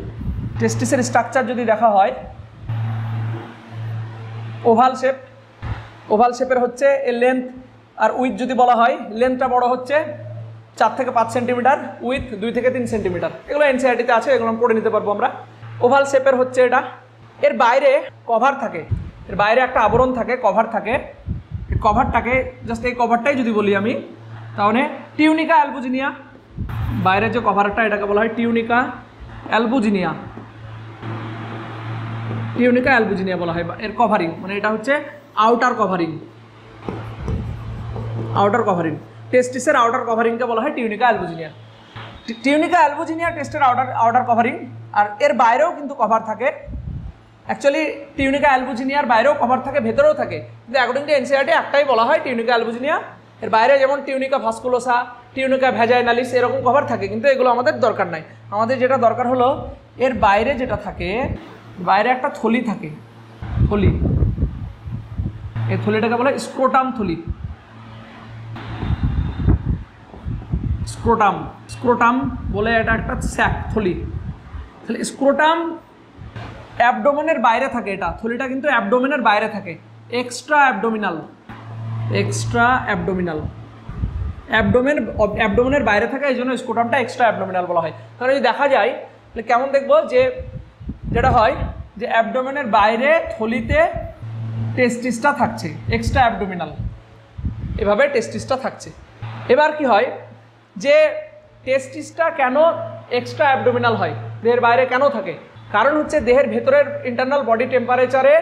টেস্টিসের স্ট্রাকচার যদি দেখা হয়, ওভাল শেপ, ওভাল শেপের হচ্ছে এর লেন্থ আর উইথ যদি বলা হয়, লেন্থটা বড় হচ্ছে 4 থেকে 5 সেন্টিমিটার, উইথ 2 থেকে 3 সেন্টিমিটার। এগুলো এনসিইআরটিতে আছে, এগুলো পড়ে নিতে পারবো আমরা। ওভাল শেপের হচ্ছে এটা, এর বাইরে কভার থাকে, এর বাইরে একটা আবরণ থাকে, কভার থাকে। এই কভারটাকে জাস্ট এই কভারটাই যদি বলি আমি, তাহলে টিউনিকা অ্যালবুজিনিয়া, বাইরের যে কভারটা এটাকে বলা হয় টিউনিকা অ্যালবুজিনিয়া, টিউনিকা অ্যালবুজিনিয়া বলা হয় এর কভারিং, মানে এটা হচ্ছে আউটার কভারিং, আউটার কভারিং। টেস্টিসের আউটার কভারিংকে বলা হয় টিউনিকা অ্যালবুজিনিয়া। টিউনিকা অ্যালবুজিনিয়া টেস্টের আউটার কভারিং, আর এর বাইরেও কিন্তু কভার থাকে। অ্যাকচুয়ালি টিউনিকা অ্যালবুজিনিয়ার বাইরেও কভার থাকে, ভেতরেও থাকে, কিন্তু অ্যাকর্ডিং টু এনসিইআরটি একটাই বলা হয় টিউনিকা অ্যালবুজিনিয়া। এর বাইরে যেমন টিউনিকা ভাস্কুলোসা, টিউনিকা ভ্যাজাইনালিস এরকম কভার থাকে, কিন্তু এগুলো আমাদের দরকার নাই। আমাদের যেটা দরকার হলো এর বাইরে যেটা থাকে, বাইরে একটা থলি থাকে, থলি, এই থলিটাকে বলে স্ক্রোটাম থলি, স্ক্রোটাম, স্ক্রোটাম বলে এটা একটা স্যাক থলি। তাহলে স্ক্রোটাম অ্যাবডোমেনের বাইরে থাকে, এটা থলিটা কিন্তু অ্যাবডোমেনের বাইরে থাকে, এক্সট্রা অ্যাবডোমিনাল, এক্সট্রা অ্যাবডোমিনাল, অ্যাবডোমেনের বাইরে থাকে, এই জন্য স্ক্রোটামটা এক্সট্রা অ্যাবডোমিনাল বলা হয়। তাহলে যদি দেখা যায় তাহলে কেমন দেখবো, যে যেটা হয় যে অ্যাবডোমেনের বাইরে থলিতে টেস্টিসটা থাকছে, এক্সট্রা অ্যাবডোমিনাল, এভাবে টেস্টিসটা থাকছে। এবার কি হয় যে টেস্টিসটা কেন এক্সট্রা অ্যাবডোমিনাল হয়, দেহের বাইরে কেন থাকে? কারণ হচ্ছে দেহের ভেতরের ইন্টারনাল বডি টেম্পারেচারে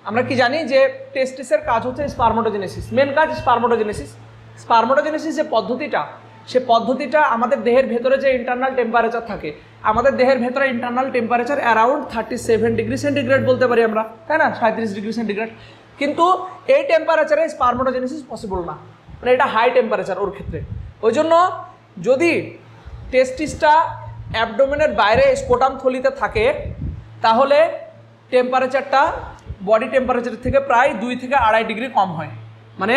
আমরা কি জানি যে টেস্টিসের কাজ হচ্ছে স্পার্মাটোজেনেসিস, মেন কাজ স্পার্মাটোজেনেসিস। স্পার্মাটোজেনেসিস যে পদ্ধতিটা, সে পদ্ধতিটা আমাদের দেহের ভেতরে যে ইন্টারনাল টেম্পারেচার থাকে, আমাদের দেহের ভেতরে internal temperature around 37 degree centigrade বলতে পারি আমরা, তাই না? 37 ডিগ্রি সেন্টিগ্রেড। কিন্তু এই টেম্পারেচারে স্পার্মাটোজেনেসিস পসিবল না, মানে এটা হাই টেম্পারেচার ওর ক্ষেত্রে। ওই জন্য যদি টেস্টিসটা অ্যাবডোমেনের বাইরে স্কোটাম থলিতে থাকে, তাহলে টেম্পারেচারটা বডি টেম্পারেচার থেকে প্রায় 2 থেকে 2.5 ডিগ্রি কম হয়। মানে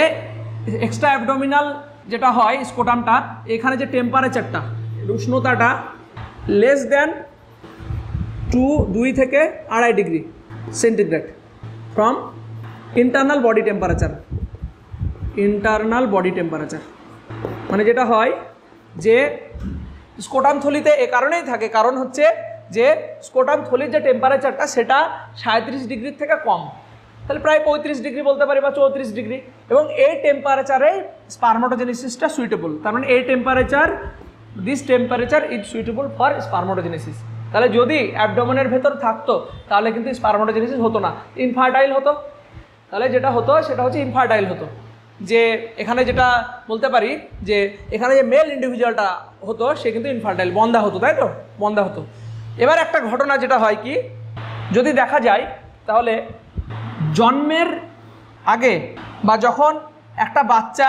এক্সট্রা অ্যাবডোমিনাল যেটা হয় স্কোটামটা, এখানে যে টেম্পারেচারটা, উষ্ণতাটা লেস দেন 2 থেকে 2.5 degree centigrade from internal body temperature, internal body temperature. মানে যেটা হয় যে স্কোটাম থলিতে এ কারণেই থাকে, কারণ হচ্ছে যে স্কোটাম থলির যে টেম্পারেচারটা সেটা 37 ডিগ্রির থেকে কম, তাহলে প্রায় 35 ডিগ্রি বলতে পারি বা 34 ডিগ্রি, এবং এই টেম্পারেচারে স্পারমাটোজেনেসিসটা সুইটেবল। তার মানে এই this temperature is suitable for spermatogenesis. তাহলে যদি অ্যাবডোমেনের ভেতর থাকতো তাহলে কিন্তু স্পারমাটোজেনেসিস হতো না, ইনফার্টাইল হতো। তাহলে যেটা হতো সেটা হচ্ছে ইনফার্টাইল হতো। যে এখানে যেটা বলতে পারি যে এখানে যে মেল ইন্ডিভিজুয়ালটা হতো সে কিন্তু ইনফার্টাইল, বন্ধা হতো, তাই তো, বন্ধা হতো। এবার একটা ঘটনা যেটা হয় কি, যদি দেখা যায় তাহলে জন্মের আগে বা যখন একটা বাচ্চা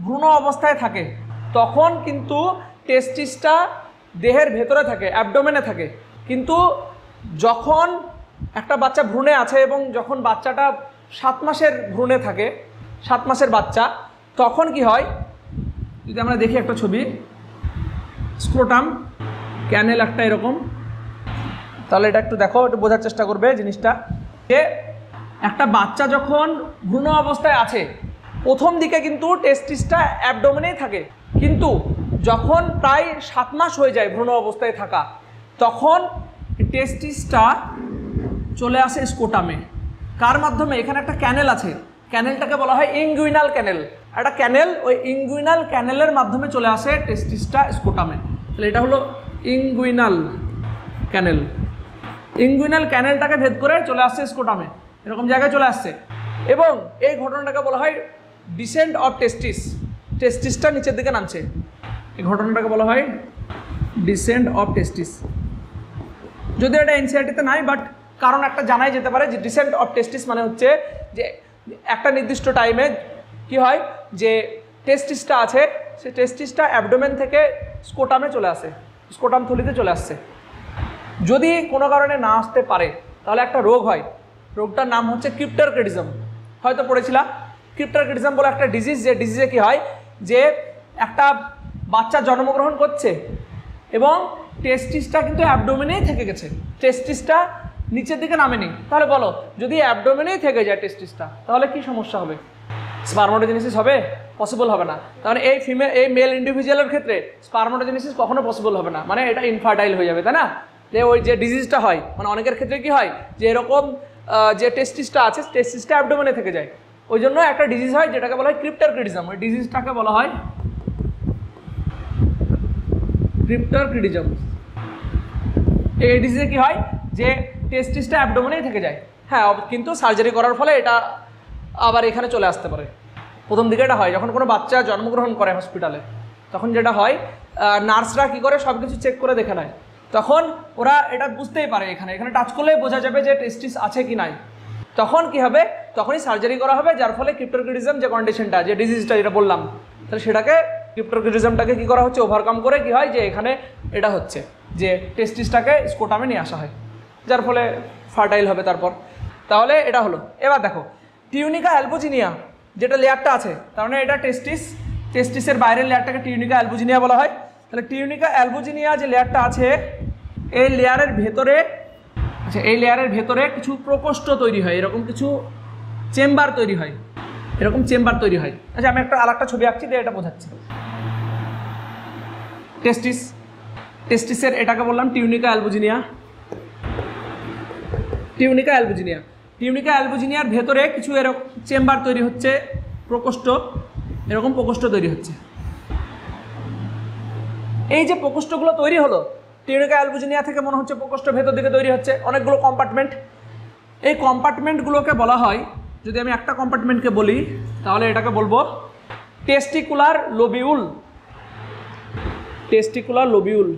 ভ্রূণ অবস্থায় থাকে তখন কিন্তু টেস্টিসটা দেহের ভেতরে থাকে, অ্যাবডোমেনে থাকে, কিন্তু যখন একটা বাচ্চা ভ্রূণে আছে এবং যখন বাচ্চাটা 7 মাসের ভ্রূণে থাকে, 7 মাসের বাচ্চা, তখন কি হয়, যদি আমরা দেখি একটা ছবি, স্ক্রোটাম ক্যানেল একটা এরকম, তাহলে এটা একটু দেখো, একটু বোঝার চেষ্টা করবে জিনিসটা, যে একটা বাচ্চা যখন ভ্রূণ অবস্থায় আছে প্রথম দিকে কিন্তু টেস্টিসটা অ্যাবডোমেনেই থাকে, কিন্তু যখন প্রায় 7 মাস হয়ে যায় ভ্রূণ অবস্থায় থাকা তখন টেস্টিসটা চলে আসে স্কোটামে। কার মাধ্যমে? এখানে একটা ক্যানেল আছে, ক্যানেলটাকে বলা হয় ইনগুইনাল ক্যানেল, একটা ক্যানেল, ওই ইনগুইনাল ক্যানেলের মাধ্যমে চলে আসে টেস্টিসটা স্কোটামে। তাহলে এটা হলো ইনগুইনাল ক্যানেল, ইনগুইনাল ক্যানেলটাকে ভেদ করে চলে আসছে স্কোটামে, এরকম জায়গায় চলে আসছে। এবং এই ঘটনাটাকে বলা হয় ডিসেন্ট অফ টেস্টিস, টেস্টিসটা নিচের দিকে নামছে, এই ঘটনাটাকে বলা হয় ডিসেন্ট অফ টেস্টিস। যদিও এটা এনসিআরটিতে নাই, বাট কারণ একটা জানাই যেতে পারে যে ডিসেন্ট অফ টেস্টিস মানে হচ্ছে যে একটা নির্দিষ্ট টাইমে কি হয়, যে টেস্টিসটা আছে সে টেস্টিসটা অ্যাবডোমেন থেকে স্কোটামে চলে আসে, স্কোটাম থলিতে চলে আসছে। যদি কোনো কারণে না আসতে পারে তাহলে একটা রোগ হয়, রোগটার নাম হচ্ছে ক্রিপ্টারকিডিজম, হয়তো পড়েছিলাম। ক্রিপ্টারকিডিজম বলে একটা ডিজিজ, যে ডিজিজে কি হয়, যে একটা বাচ্চা জন্মগ্রহণ করছে এবং টেস্টিসটা কিন্তু অ্যাবডোমেনেই থেকে গেছে, টেস্টিসটা নিচের দিকে নামেনি। তাহলে বলো, যদি অ্যাবডোমেনেই থেকে যায় টেস্টিসটা তাহলে কি সমস্যা হবে? স্পারমাটোজেনেসিস হবে? পসিবল হবে না। তাহলে এই মেল ইন্ডিভিজুয়ালের ক্ষেত্রে স্পারমাটোজেনেসিস কখনো পসিবল হবে না, মানে এটা ইনফার্টাইল হয়ে যাবে, তাই না? যে ওই যে ডিজিজটা হয়, মানে অনেকের ক্ষেত্রে কি হয় যে এরকম যে টেস্টিসটা আছে টেস্টিসটা অ্যাবডোমেনে থেকে যায়, ওই জন্য একটা ডিজিজ হয় যেটাকে বলা হয় ক্রিপ্টারকিডিজম। ওই ডিজিজটাকে বলা হয় ক্রিপ্টারকিডিজম। এই ডিজিজে কি হয় যে টেস্টিসটা অ্যাবডোমেনেই থেকে যায়, হ্যাঁ, কিন্তু সার্জারি করার ফলে এটা আবার এখানে চলে আসতে পারে। প্রথম দিকে এটা হয় যখন কোনো বাচ্চা জন্মগ্রহণ করে হসপিটালে, তখন যেটা হয় নার্সরা কি করে সব কিছু চেক করে দেখে নেয়, তখন ওরা এটা বুঝতেই পারে এখানে টাচ করলেই বোঝা যাবে যে টেস্টিস আছে কি নাই, তখন কি হবে, তখনই সার্জারি করা হবে, যার ফলে ক্রিপ্টারকিডিজম যে কন্ডিশনটা, যে ডিজিজটা যেটা বললাম, তাহলে সেটাকে ক্রিপ্টারকিডিজমটাকে কি করা হচ্ছে, ওভারকাম করে কি হয় যে এখানে এটা হচ্ছে যে টেস্টিসটাকে স্কোটামে নিয়ে আসা হয়, যার ফলে ফার্টাইল হবে তারপর। তাহলে এটা হলো। এবার দেখো টিউনিকা অ্যালবুজিনিয়া যেটা লেয়ারটা আছে, তার মানে এটা টেস্টিসের বাইরের লেয়ারটাকে টিউনিকা অ্যালবুজিনিয়া বলা হয়। তাহলে টিউনিকা অ্যালবুজিনিয়া যে লেয়ারটা আছে এই লেয়ারের ভেতরে, আচ্ছা, এই লেয়ারের ভেতরে কিছু প্রকোষ্ঠ তৈরি হয়, এরকম কিছু চেম্বার তৈরি হয়, এরকম চেম্বার তৈরি হয়। আচ্ছা, আমি আরেকটা ছবি আঁকছি দিয়ে এটা বোঝাচ্ছি। টেস্টিসের এটাকে বললাম টিউনিকা অ্যালবুজিনিয়া। টিউনিকা অ্যালবুজিনিয়ার ভেতরে কিছু এরকম চেম্বার তৈরি হচ্ছে, প্রকোষ্ঠ, এরকম প্রকোষ্ঠ তৈরি হচ্ছে। এই যে প্রকোষ্ঠগুলো তৈরি হলো টিউনিকা অ্যালবুজিনিয়া থেকে, মনে হচ্ছে প্রকোষ্ঠ ভেতর দিকে তৈরি হচ্ছে, অনেকগুলো কম্পার্টমেন্ট। এই কম্পার্টমেন্টগুলোকে বলা হয়, যদি আমি একটা কম্পার্টমেন্টকে বলি তাহলে এটাকে বলবো টেস্টিকুলার লোবিউল, টেস্টিকুলার লোবিউল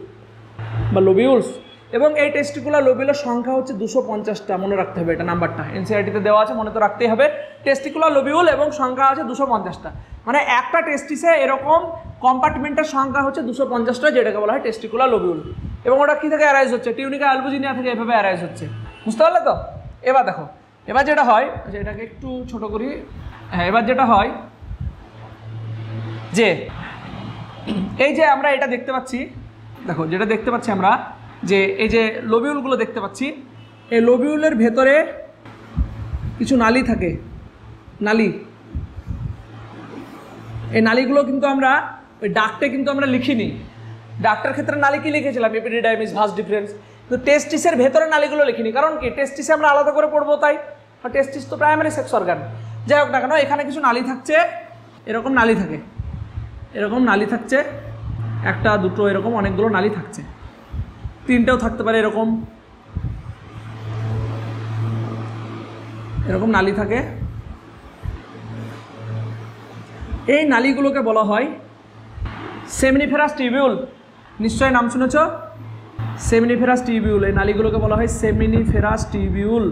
বা লোবিউলস। এবং এই টেস্টিকুলার লোবিউলের সংখ্যা হচ্ছে 250টা, মনে রাখতে হবে, এটা নাম্বারটা এনসিআরটিতে দেওয়া আছে, মনে তো রাখতেই হবে। টেস্টিকুলার লোবিউল এবং সংখ্যা আছে 250টা, মানে একটা টেস্টিসে এরকম কম্পার্টমেন্টের সংখ্যা হচ্ছে 250টা, যেটাকে বলা হয় টেস্টিকুলার লোবিউল। এবং ওটা কী থেকে অ্যারাইজ হচ্ছে? টিউনিকা অ্যালবুজিনিয়া থেকে এভাবে অ্যারাইজ হচ্ছে, বুঝতে পারলে তো? এবার দেখো, এবার যেটা হয়, আচ্ছা এটাকে একটু ছোট করি, হ্যাঁ, এবার যেটা হয় যে এই যে আমরা এটা দেখতে পাচ্ছি, দেখো যেটা দেখতে পাচ্ছি আমরা, যে এই যে লোবিউলগুলো দেখতে পাচ্ছি, এই লোবিউলের ভেতরে কিছু নালী থাকে, নালী। এই নালীগুলো কিন্তু আমরা ওই ডাক্টে কিন্তু আমরা লিখিনি। ডাক্টের ক্ষেত্রে নালী কি লিখেছিলাম, এপিডিডাইমিস, ভাস ডিফারেন্স, কিন্তু টেস্টিসের ভেতরে নালীগুলো লিখিনি, কারণ কি টেস্টিসে আমরা আলাদা করে পড়বো তাই, আর টেস্টিস তো প্রাইমারি সেক্স অর্গান। যাই হোক না কেন, এখানে কিছু নালী থাকছে, এরকম নালী থাকে, এরকম নালী থাকছে, একটা দুটো এরকম অনেকগুলো নালী থাকছে, তিনটেও থাকতে পারে, এরকম এরকম নালী থাকে। এই নালীগুলোকে বলা হয় সেমিনিফেরাস টিউবিউল। নিশ্চয়ই নাম শুনেছ, সেমিনিফেরাস টিউবিউল। এই নালীগুলোকে বলা হয় সেমিনিফেরাস টিউবিউল।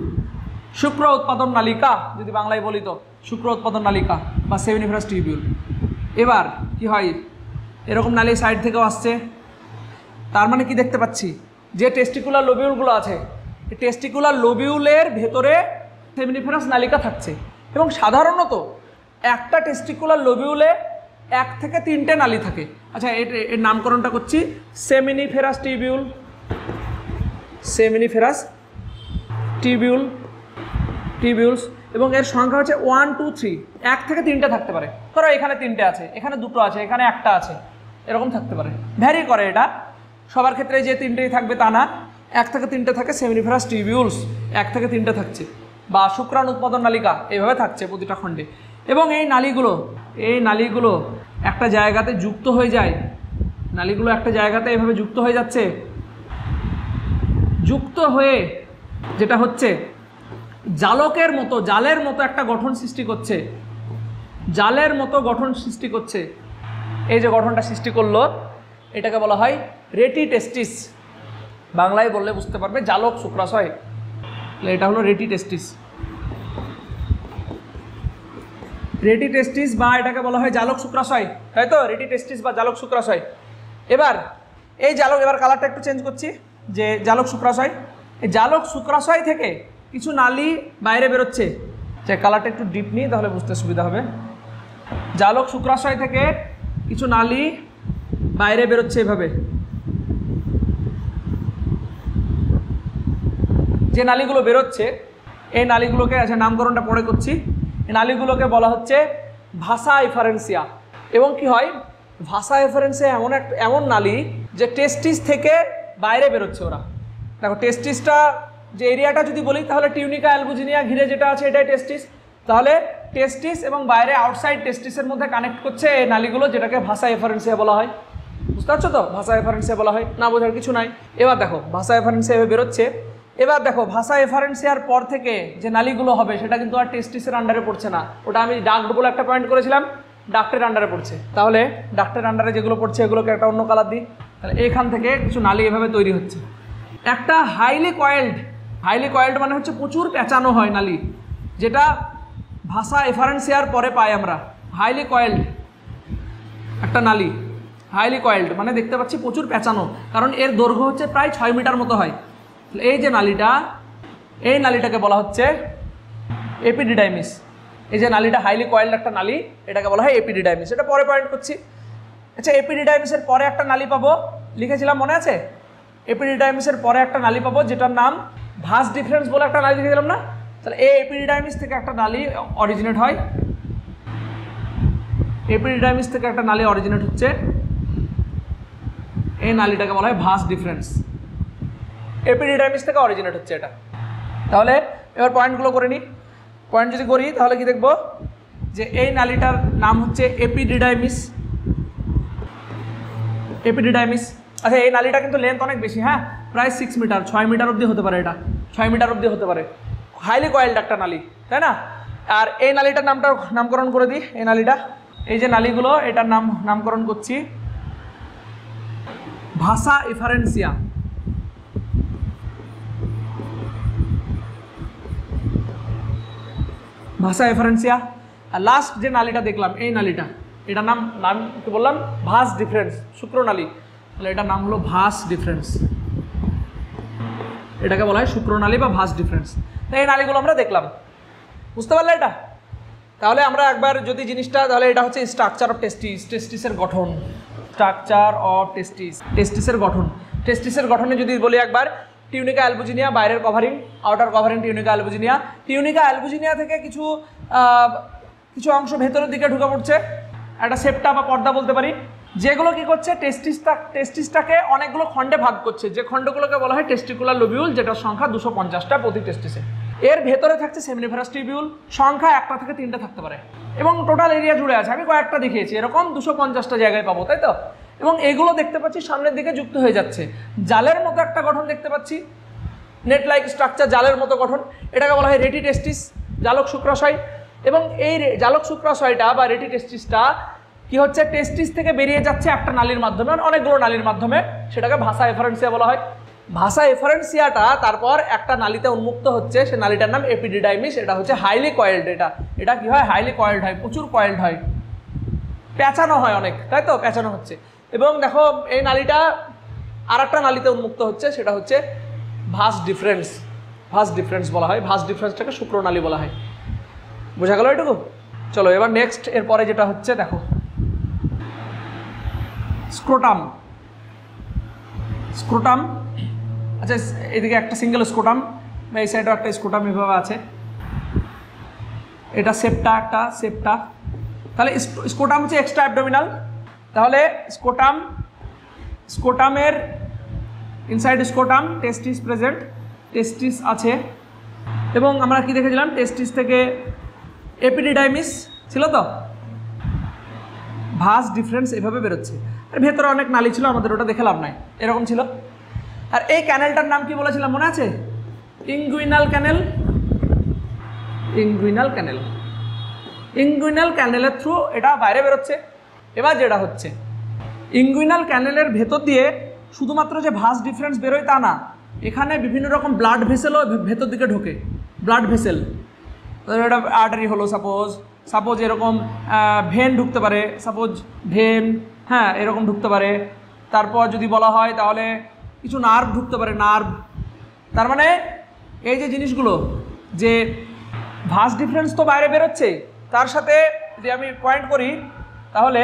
শুক্র উৎপাদন নালিকা যদি বাংলায় বলি তো, শুক্র উৎপাদন নালিকা বা সেমিনিফেরাস টিউবিউল। এবার কি হয়, এরকম নালী সাইড থেকেও আসছে, তার মানে কি দেখতে পাচ্ছি, যে টেস্টিকুলার লোবিউলগুলো আছে, এই টেস্টিকুলার লোবিউলের ভেতরে সেমিনিফেরাস নালিকা থাকছে। এবং সাধারণত একটা টেস্টিকুলার লোবিউলে 1 থেকে 3টে নালী থাকে। আচ্ছা, এর নামকরণটা করছি সেমিনিফেরাস টিউবিউল, সেমিনিফেরাস টিউবিউলস। এবং এর সংখ্যা হচ্ছে 1 2 3, 1 থেকে 3টে থাকতে পারে। ধরো এখানে 3টে আছে, এখানে 2টো আছে, এখানে 1টা আছে, এরকম থাকতে পারে, ভ্যারি করে এটা। সবার ক্ষেত্রে যে 3টেই থাকবে তা না, 1 থেকে 3টে থাকে সেমিনিফেরাস টিউবিউলস, 1 থেকে 3টে থাকছে, বা শুক্রাণু উৎপাদন নালিকা এইভাবে থাকছে প্রতিটা খণ্ডে। এবং এই নালীগুলো একটা জায়গাতে যুক্ত হয়ে যায়, নালীগুলো একটা জায়গাতে এভাবে যুক্ত হয়ে যাচ্ছে, যুক্ত হয়ে যেটা হচ্ছে জালের মতো একটা গঠন সৃষ্টি করছে, জালের মতো গঠন সৃষ্টি করছে। এই যে গঠনটা সৃষ্টি করলো এটাকে বলা হয় রেটি টেস্টিস। বাংলায় বললে বুঝতে পারবে, জালক শুক্রাশয়, এটা হলো রেটি টেস্টিস। রেটি টেস্টিস বা এটাকে বলা হয় জালক শুক্রাশয়, তাই তো, রেটি টেস্টিস বা জালক শুক্রাশয়। এবার এই জালক, এবার কালারটা একটু চেঞ্জ করছি, যে জালক শুক্রাশয়, এই জালক শুক্রাশয় থেকে কিছু নালী বাইরে বেরোচ্ছে। যে কালারটা একটু ডিপ নিই তাহলে বুঝতে সুবিধা হবে। জালক শুক্রাশয় থেকে কিছু নালী বাইরে বেরোচ্ছে এভাবে। যে নালীগুলো বেরোচ্ছে এই নালীগুলোকে, আচ্ছা নামকরণটা পরে করছি, এই নালীগুলোকে বলা হচ্ছে ভাসা এফারেন্সিয়া। এবং কি হয়, ভাসা এফারেন্সিয়া এমন নালী যে টেস্টিস থেকে বাইরে বেরোচ্ছে ওরা। দেখো টেস্টিসটা যে এরিয়াটা যদি বলি তাহলে টিউনিকা অ্যালবুজিনিয়া ঘিরে যেটা আছে এটাই টেস্টিস। তাহলে টেস্টিস এবং বাইরে আউটসাইড টেস্টিসের মধ্যে কানেক্ট করছে এই নালীগুলো, যেটাকে ভাসা এফারেন্সিয়া বলা হয়। বুঝতে পারছো তো, ভাসা এফারেন্সিয়া বলা হয়, না বোঝার কিছু নাই। এবার দেখো ভাসা এফারেন্সিয়া এভাবে বেরোচ্ছে। এবার দেখো ভাসা এফারেন্সিয়ার পর থেকে যে নালীগুলো হবে সেটা কিন্তু আর টেস্টিসের আন্ডারে পড়ছে না, ওটা আমি ডাক্ট বলে একটা পয়েন্ট করেছিলাম, ডাক্টের আন্ডারে পড়ছে। তাহলে ডাক্টের আন্ডারে যেগুলো পড়ছে এগুলোকে একটা অন্য কালার দিই। তাহলে এখান থেকে কিছু নালী এভাবে তৈরি হচ্ছে। একটা হাইলি কয়েল্ড মানে হচ্ছে প্রচুর পেঁচানো হয় নালী, যেটা ভাসা এফারেন্সিয়ার পরে পাই আমরা। হাইলি কয়েল্ড একটা নালী, হাইলি কয়েল্ড মানে দেখতে পাচ্ছি প্রচুর পেঁচানো, কারণ এর দৈর্ঘ্য হচ্ছে প্রায় 6 মিটার মতো হয়। এই যে নালীটা, এই নালীটাকে বলা হচ্ছে এপিডিডাইমিস। এই যে নালীটা হাইলি কয়েল্ড একটা নালী, এটাকে বলা হয় এপিডিডাইমিস। এটা পরে পয়েন্ট করছি। আচ্ছা, এপিডিডাইমিসের পরে একটা নালী পাবো, লিখেছিলাম মনে আছে? এপিডিডাইমিসের পরে একটা নালী পাবো যেটার নাম ভাস ডিফারেন্স বলে একটা নালী লিখেছিলাম না? তাহলে এই এপিডিডাইমিস থেকে একটা নালী অরিজিনেট হয়, এপিডিডাইমিস থেকে একটা নালী অরিজিনেট হচ্ছে, এই নালীটাকে বলা হয় ভাস ডিফারেন্স। এপিডিডাইমিস থেকে অরিজিনেট হচ্ছে এটা। তাহলে এবার পয়েন্টগুলো করে নিই। পয়েন্ট যদি করি তাহলে কি দেখব, যে এই নালীটার নাম হচ্ছে এপিডিডাইমিস। আচ্ছা, এই নালীটা কিন্তু লেন্থ অনেক বেশি, হ্যাঁ, প্রায় 6 মিটার, 6 মিটার অবধি হতে পারে, এটা 6 মিটার অবধি হতে পারে। হাইলি কয়েলড একটা নালী, তাই না? আর এই নালীটার নামকরণ করে দিই। এই নালীটা, এই যে নালীগুলো, এটার নামকরণ করছি ভাসা এফারেন্সিয়া। ভাসা এফারেন্সিয়া। আর লাস্ট যে নালীটা দেখলাম, এই নালীটা, এটার নাম কি বললাম? ভাস ডিফারেন্স, শুক্রনালী। তাহলে এটার নাম হলো ভাস ডিফারেন্স, এটাকে বলা হয় শুক্রনালী বা ভাস ডিফারেন্স। তো এই নালীগুলো আমরা দেখলাম, বুঝতে পারলে এটা? তাহলে আমরা একবার যদি জিনিসটা, তাহলে এটা হচ্ছে স্ট্রাকচার অফ টেস্টিস, টেস্টিসের গঠন, স্ট্রাকচার অফ টেস্টিসের গঠন। টেস্টিসের গঠনে যদি বলি একবার, টিউনিকা অ্যালবুজিনিয়া বাইরের covering, outer covering tunica albuginea. Tunica albuginea থেকে কিছু অংশ ভেতরের দিকে ঢুকে পড়ছে, একটা সেপ্টা বা পর্দা বলতে পারি। যেগুলো কি করছে, টেস্টিসটাকে অনেকগুলো খণ্ডে ভাগ করছে, যে খণ্ডগুলোকে বলা হয় টেস্টিকুলার লোবিউল, যেটার সংখ্যা 250টা প্রতি টেস্টিসে। এর ভেতরে থাকছে সেমিনিফারাস টিবিউল, সংখ্যা 1টা থেকে 3টে থাকতে পারে, এবং টোটাল এরিয়া জুড়ে আছে। আমি কয়েকটা দেখিয়েছি, এরকম 250টা জায়গায় পাবো, তাই তো? এবং এগুলো দেখতে পাচ্ছি সামনের দিকে যুক্ত হয়ে যাচ্ছে। জালের মতো একটা গঠন দেখতে পাচ্ছি, নেট লাইক স্ট্রাকচার, জালের মতো গঠন, এটাকে বলা হয় রেটি টেস্টিস, জালক শুক্রাশয়। এবং এই জালক শুক্রাশয়টা বা রেটি টেস্টিসটা কি হচ্ছে, টেস্টিস থেকে বেরিয়ে যাচ্ছে একটা নালীর মাধ্যমে, অনেকগুলো নালীর মাধ্যমে, সেটাকে ভাষা এফারেন্সিয়া বলা হয়। ভাষা এফারেন্সিয়াটা তারপর একটা নালীতে উন্মুক্ত হচ্ছে, সে নালীটার নাম এপিডিডাইমিস। এটা হচ্ছে হাইলি কয়েলড, এটা কি হয়, হাইলি কয়েলড হয়, প্রচুর কয়েলড হয়, পেঁচানো হয় অনেক, তাই তো? পেঁচানো হচ্ছে। এবং দেখো এই নালীটা আর একটা নালীতে উন্মুক্ত হচ্ছে, সেটা হচ্ছে ভাস ডিফারেন্স বলা হয়। ভাস ডিফারেন্সটাকে শুক্রনালী বলা হয়। বোঝা গেল এটুকু? চলো এবার নেক্সট, এরপরে যেটা হচ্ছে দেখো, স্ক্রোটাম। আচ্ছা, এদিকে একটা সিঙ্গেল স্ক্রোটাম, এই সাইডেও একটা স্ক্রোটাম এভাবে আছে, এটা সেপ্টা। তাহলে স্ক্রোটাম হচ্ছে এক্সট্রা অ্যাবডোমিনাল। তাহলে স্ক্রোটামের ইনসাইড স্ক্রোটাম টেস্টিস প্রেজেন্ট, টেস্টিস আছে। এবং আমরা কি দেখেছিলাম, টেস্টিস থেকে এপিডিডাইমিস ছিল, তো ভাস ডিফারেন্স এভাবে বেরোচ্ছে। আর ভেতরে অনেক নালী ছিল, আমাদের ওটা দেখে লাভ নাই, এরকম ছিল। আর এই ক্যানেলটার নাম কি বলেছিলাম মনে আছে? ইনগুইনাল ক্যানেলের থ্রু এটা বাইরে বেরোচ্ছে। এবার যেটা হচ্ছে, ইনগুইনাল ক্যানেলের ভেতর দিয়ে শুধুমাত্র যে ভাস ডিফারেন্স বেরোয় তা না, এখানে বিভিন্ন রকম ব্লাড ভেসেলও ভেতর দিকে ঢোকে। ব্লাড ভেসেল, এটা আর্টারি হলো, সাপোজ এরকম ভেন ঢুকতে পারে, হ্যাঁ এরকম ঢুকতে পারে। তারপর যদি বলা হয় তাহলে কিছু নার্ভ ঢুকতে পারে, তার মানে এই যে জিনিসগুলো, যে ভাস ডিফারেন্স তো বাইরে বেরোচ্ছে, তার সাথে যদি আমি পয়েন্ট করি তাহলে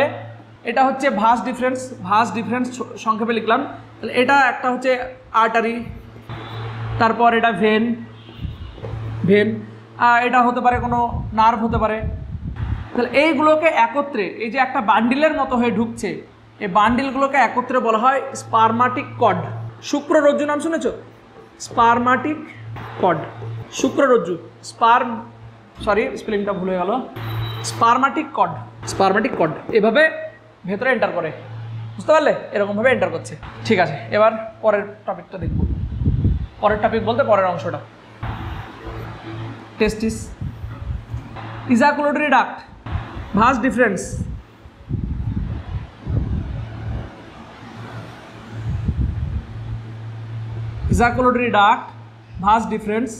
এটা হচ্ছে ভাস ডিফারেন্স সংক্ষেপে লিখলাম। তাহলে এটা একটা হচ্ছে আর্টারি, তারপর এটা ভেন, এটা হতে পারে কোনো নার্ভ হতে পারে। তাহলে এইগুলোকে একত্রে, এই যে একটা বান্ডিলের মতো হয়ে ঢুকছে, এই বান্ডিলগুলোকে একত্রে বলা হয় স্পারমাটিক কর্ড। শুক্ররজ্জু নাম শুনেছ? স্পারমাটিক কর্ড, শুক্ররজ্জু, স্পেলিংটা ভুল হয়ে গেল, স্পারমাটিক কর্ড এভাবে ভেতরে এন্টার করে, বুঝতে পারলে? এরকমভাবে এন্টার করছে। ঠিক আছে, এবার পরের টপিকটা দেখব। পরের টপিক বলতে পরের অংশটা, testis, ejaculatory duct, vas deferens. Ejaculatory duct, vas deferens,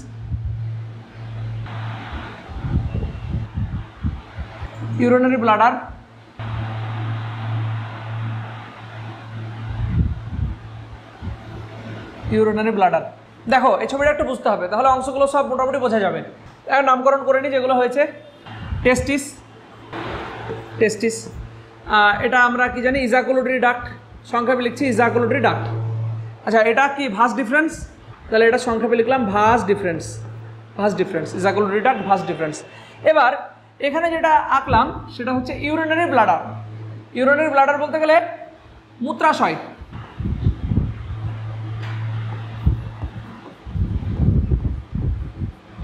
urinary bladder, দেখো এই ছবিটা একটু বুঝতে হবে, তাহলে অংশগুলো সব মোটামুটি বোঝা যাবে। এখন নামকরণ করে নিই যেগুলো হয়েছে। টেস্টিস, এটা আমরা কি জানি, ইজাকুলেটরি ডাক্ট, সংক্ষেপে লিখছি ইজাকুলেটরি ডাক্ট। আচ্ছা, এটা কি ভাস ডিফারেন্স? তাহলে এটা সংক্ষেপে লিখলাম ভাস deferens, ejaculatory duct, vas difference. এবার এখানে যেটা আঁকলাম সেটা হচ্ছে ইউরিনারি ব্লাডার বলতে গেলে মূত্রাশয়।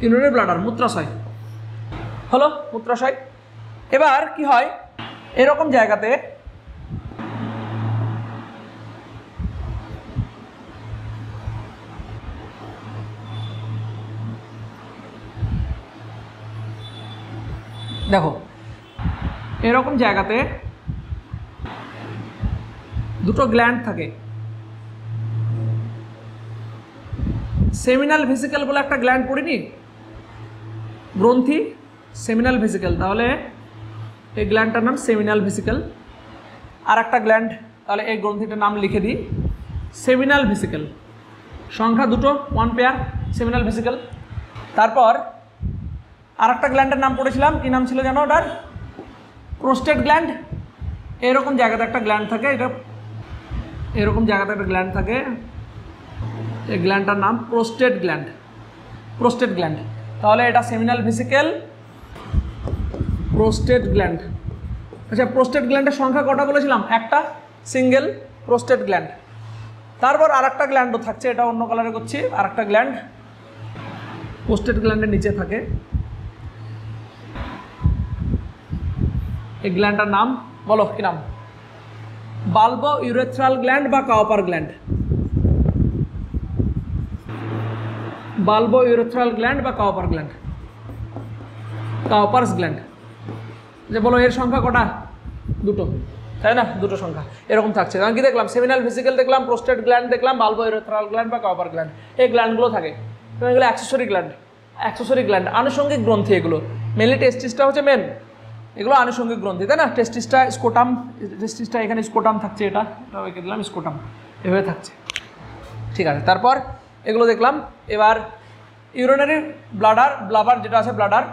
ইউরিনারি ব্লাডার, মূত্রাশয় হলো, মূত্রাশয়। এবার কি হয়, এরকম জায়গাতে দেখো, এরকম জায়গাতে দুটো গ্ল্যান্ড থাকে। সেমিনাল ভেসিকেল বলে একটা গ্ল্যান্ড পড়িনি, গ্রন্থি, সেমিনাল ভেসিকেল। তাহলে এই গ্ল্যান্ডটার নাম সেমিনাল ভেসিকেল। আর একটা গ্ল্যান্ড, তাহলে এই গ্রন্থিটার নাম লিখে দিই সেমিনাল ভেসিকেল, সংখ্যা দুটো, 1 পেয়ার সেমিনাল ভেসিকেল। তারপর আর একটা গ্ল্যান্ডের নাম পড়েছিলাম, কী নাম ছিল জানো ওটার? Prostate gland. এরকম জায়গাতে একটা গ্ল্যান্ড থাকে, এটা এরকম জায়গাতে একটা গ্ল্যান্ড থাকে, এই গ্ল্যান্ডটার নাম প্রোস্টেট গ্ল্যান্ড। তাহলে এটা সেমিনাল ভেসিকেল, প্রোস্টেট গ্ল্যান্ড, আচ্ছা, প্রোস্টেট গ্ল্যান্ডের সংখ্যা কটা বলেছিলাম? একটা, সিঙ্গেল প্রোস্টেট গ্ল্যান্ড। তারপর আরেকটা গ্ল্যান্ডও থাকছে, এটা অন্য কালারে করছি। আরেকটা গ্ল্যান্ড প্রোস্টেট গ্ল্যান্ডের নিচে থাকে, এই গ্ল্যান্ডটার নাম বলো, কি নাম? বাল্বো ইউরেথ্রাল গ্ল্যান্ড বা Cowper gland. Balbo urethral gland বা কাউপার গ্ল্যান্ড, কাউপারস গ্ল্যান্ড। যে বলো এর সংখ্যা কটা? দুটো, তাই না? দুটো সংখ্যা এরকম থাকছে। কারণ কি দেখলাম? সেমিনাল ভেসিকেল দেখলাম, প্রোস্টেট গ্ল্যান্ড দেখলাম, বাল্বো ইউরেথ্রাল গ্ল্যান্ড বা কাউপার গ্ল্যান্ড, এই গ্ল্যান্ডগুলো থাকে। এবং এগুলো অ্যাক্সেসরি গ্ল্যান্ড, অ্যাক্সেসরি গ্ল্যান্ড, আনুষঙ্গিক গ্রন্থি এগুলো। মেনলি টেস্টিসটা হচ্ছে মেন, এগুলো আনুষঙ্গিক গ্রন্থি, তাই না? টেস্টিসটা স্কোটাম, টেস্টিসটা এখানে স্কোটাম থাকছে, এটা এঁকে দিলাম স্কোটাম, এভাবে থাকছে। ঠিক আছে, তারপর এগুলো দেখলাম। এবার ইউরিনারি ব্লাডার, ব্লাবার যেটা আছে ব্লাডার,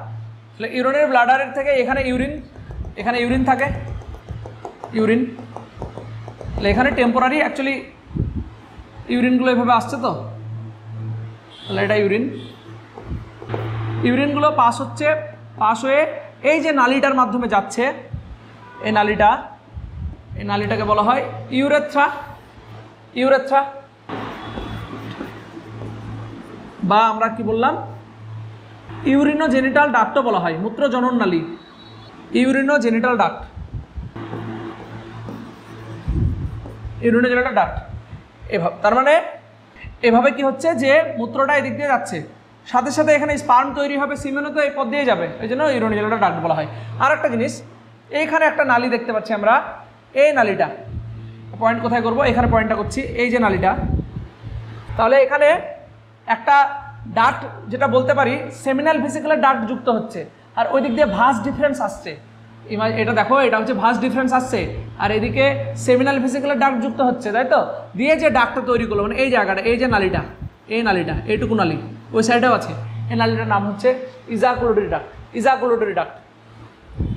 তাহলে ইউরিনারি ব্লাডারের থেকে এখানে ইউরিন, এখানে ইউরিন থাকে, ইউরিন। তাহলে এখানে টেম্পোরারি অ্যাকচুয়ালি ইউরিনগুলো এভাবে আসছে, তো তাহলে এটা ইউরিন। ইউরিনগুলো পাস হচ্ছে, পাস হয়ে এই যে নালিটার মাধ্যমে যাচ্ছে, এই নালিটাকে বলা হয় ইউরেথ্রা, ইউরেথ্রা, বা আমরা কি বললাম? ইউরিনোজেনিটাল ডাক্টও বলা হয়, মূত্রজনন নালী, ইউরিনোজেনিটাল ডাক্ট, ইউরিনোজেনিটাল ডাক্ট। এভাবে, তার মানে এভাবে কি হচ্ছে যে মূত্রটা এদিক দিয়ে যাচ্ছে, সাথে সাথে এখানে স্পার্ম তৈরি হবে, সিমেনও তো এই পথ দিয়ে যাবে, এই জন্য ইউরিনোজেনিটাল ডাক্ট বলা হয়। আর একটা জিনিস, এইখানে একটা নালী দেখতে পাচ্ছি আমরা, এই নালীটা পয়েন্ট কোথায় করব? এখানে পয়েন্টটা করছি, এই যে নালীটা। তাহলে এখানে একটা ডাক্ট, যেটা বলতে পারি সেমিনাল ভেসিকুলার ডাক্ট যুক্ত হচ্ছে, আর ওই দিক দিয়ে ভাস ডিফারেন্স আসছে। এটা দেখো, এটা হচ্ছে ভাস ডিফারেন্স আসছে, আর এদিকে সেমিনাল ভেসিকুলার ডাক্ট যুক্ত হচ্ছে, তাই তো? দিয়ে যে ডাক্টটা তৈরি করলো, মানে এই জায়গাটা, এই যে নালীটা, এই নালীটা, এইটুকু নালী ওই সাইডেও আছে, এই নালীটার নাম হচ্ছে ইজাকুলেটরি ডাক্ট, ইজাকুলেটরি ডাক্ট,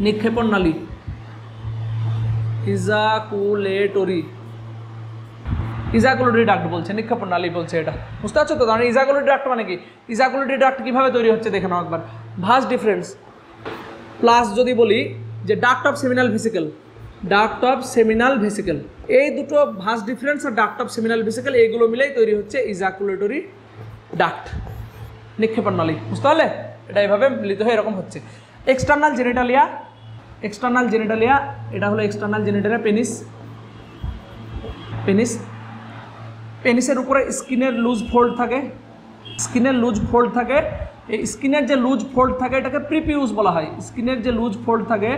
নিক্ষেপণ নালী, ইজাকুলেটরি, ইজাকুলেটরি ডাক্ট বলছে, নিক্ষেপণ নালী বলছে। এটা বুঝতে পারছো তো? মানে ইজাকুলেটরি ডাক্ট মানে কি? ইজাকুলেটরি ডাক্ট কীভাবে তৈরি হচ্ছে দেখে নাও একবার। ভাস ডিফারেন্স প্লাস যদি বলি যে duct of seminal vesicle, duct of seminal vesicle, এই দুটো ভাস ডিফারেন্স আর ডাক্ট অফ সেমিনাল ভেসিকেল, এইগুলো মিলেই তৈরি হচ্ছে ইজাকুলেটরি ডাক্ট, নিক্ষেপণ নালী। বুঝতে পারলে? এটা এভাবে মিলিত হয়ে এরকম হচ্ছে। এক্সটার্নাল জেনিটালিয়া, এক্সটার্নাল জেনিটালিয়া, এটা হলো এক্সটার্নাল জেনিটালিয়া, পেনিস, পেনিস, পেনিসের উপরে স্কিনের লুজ ফোল্ড থাকে, স্কিনের লুজ ফোল্ড থাকে। এই স্কিনের যে লুজ ফোল্ড থাকে এটাকে প্রিপিউস বলা হয়। স্কিনের যে লুজ ফোল্ড থাকে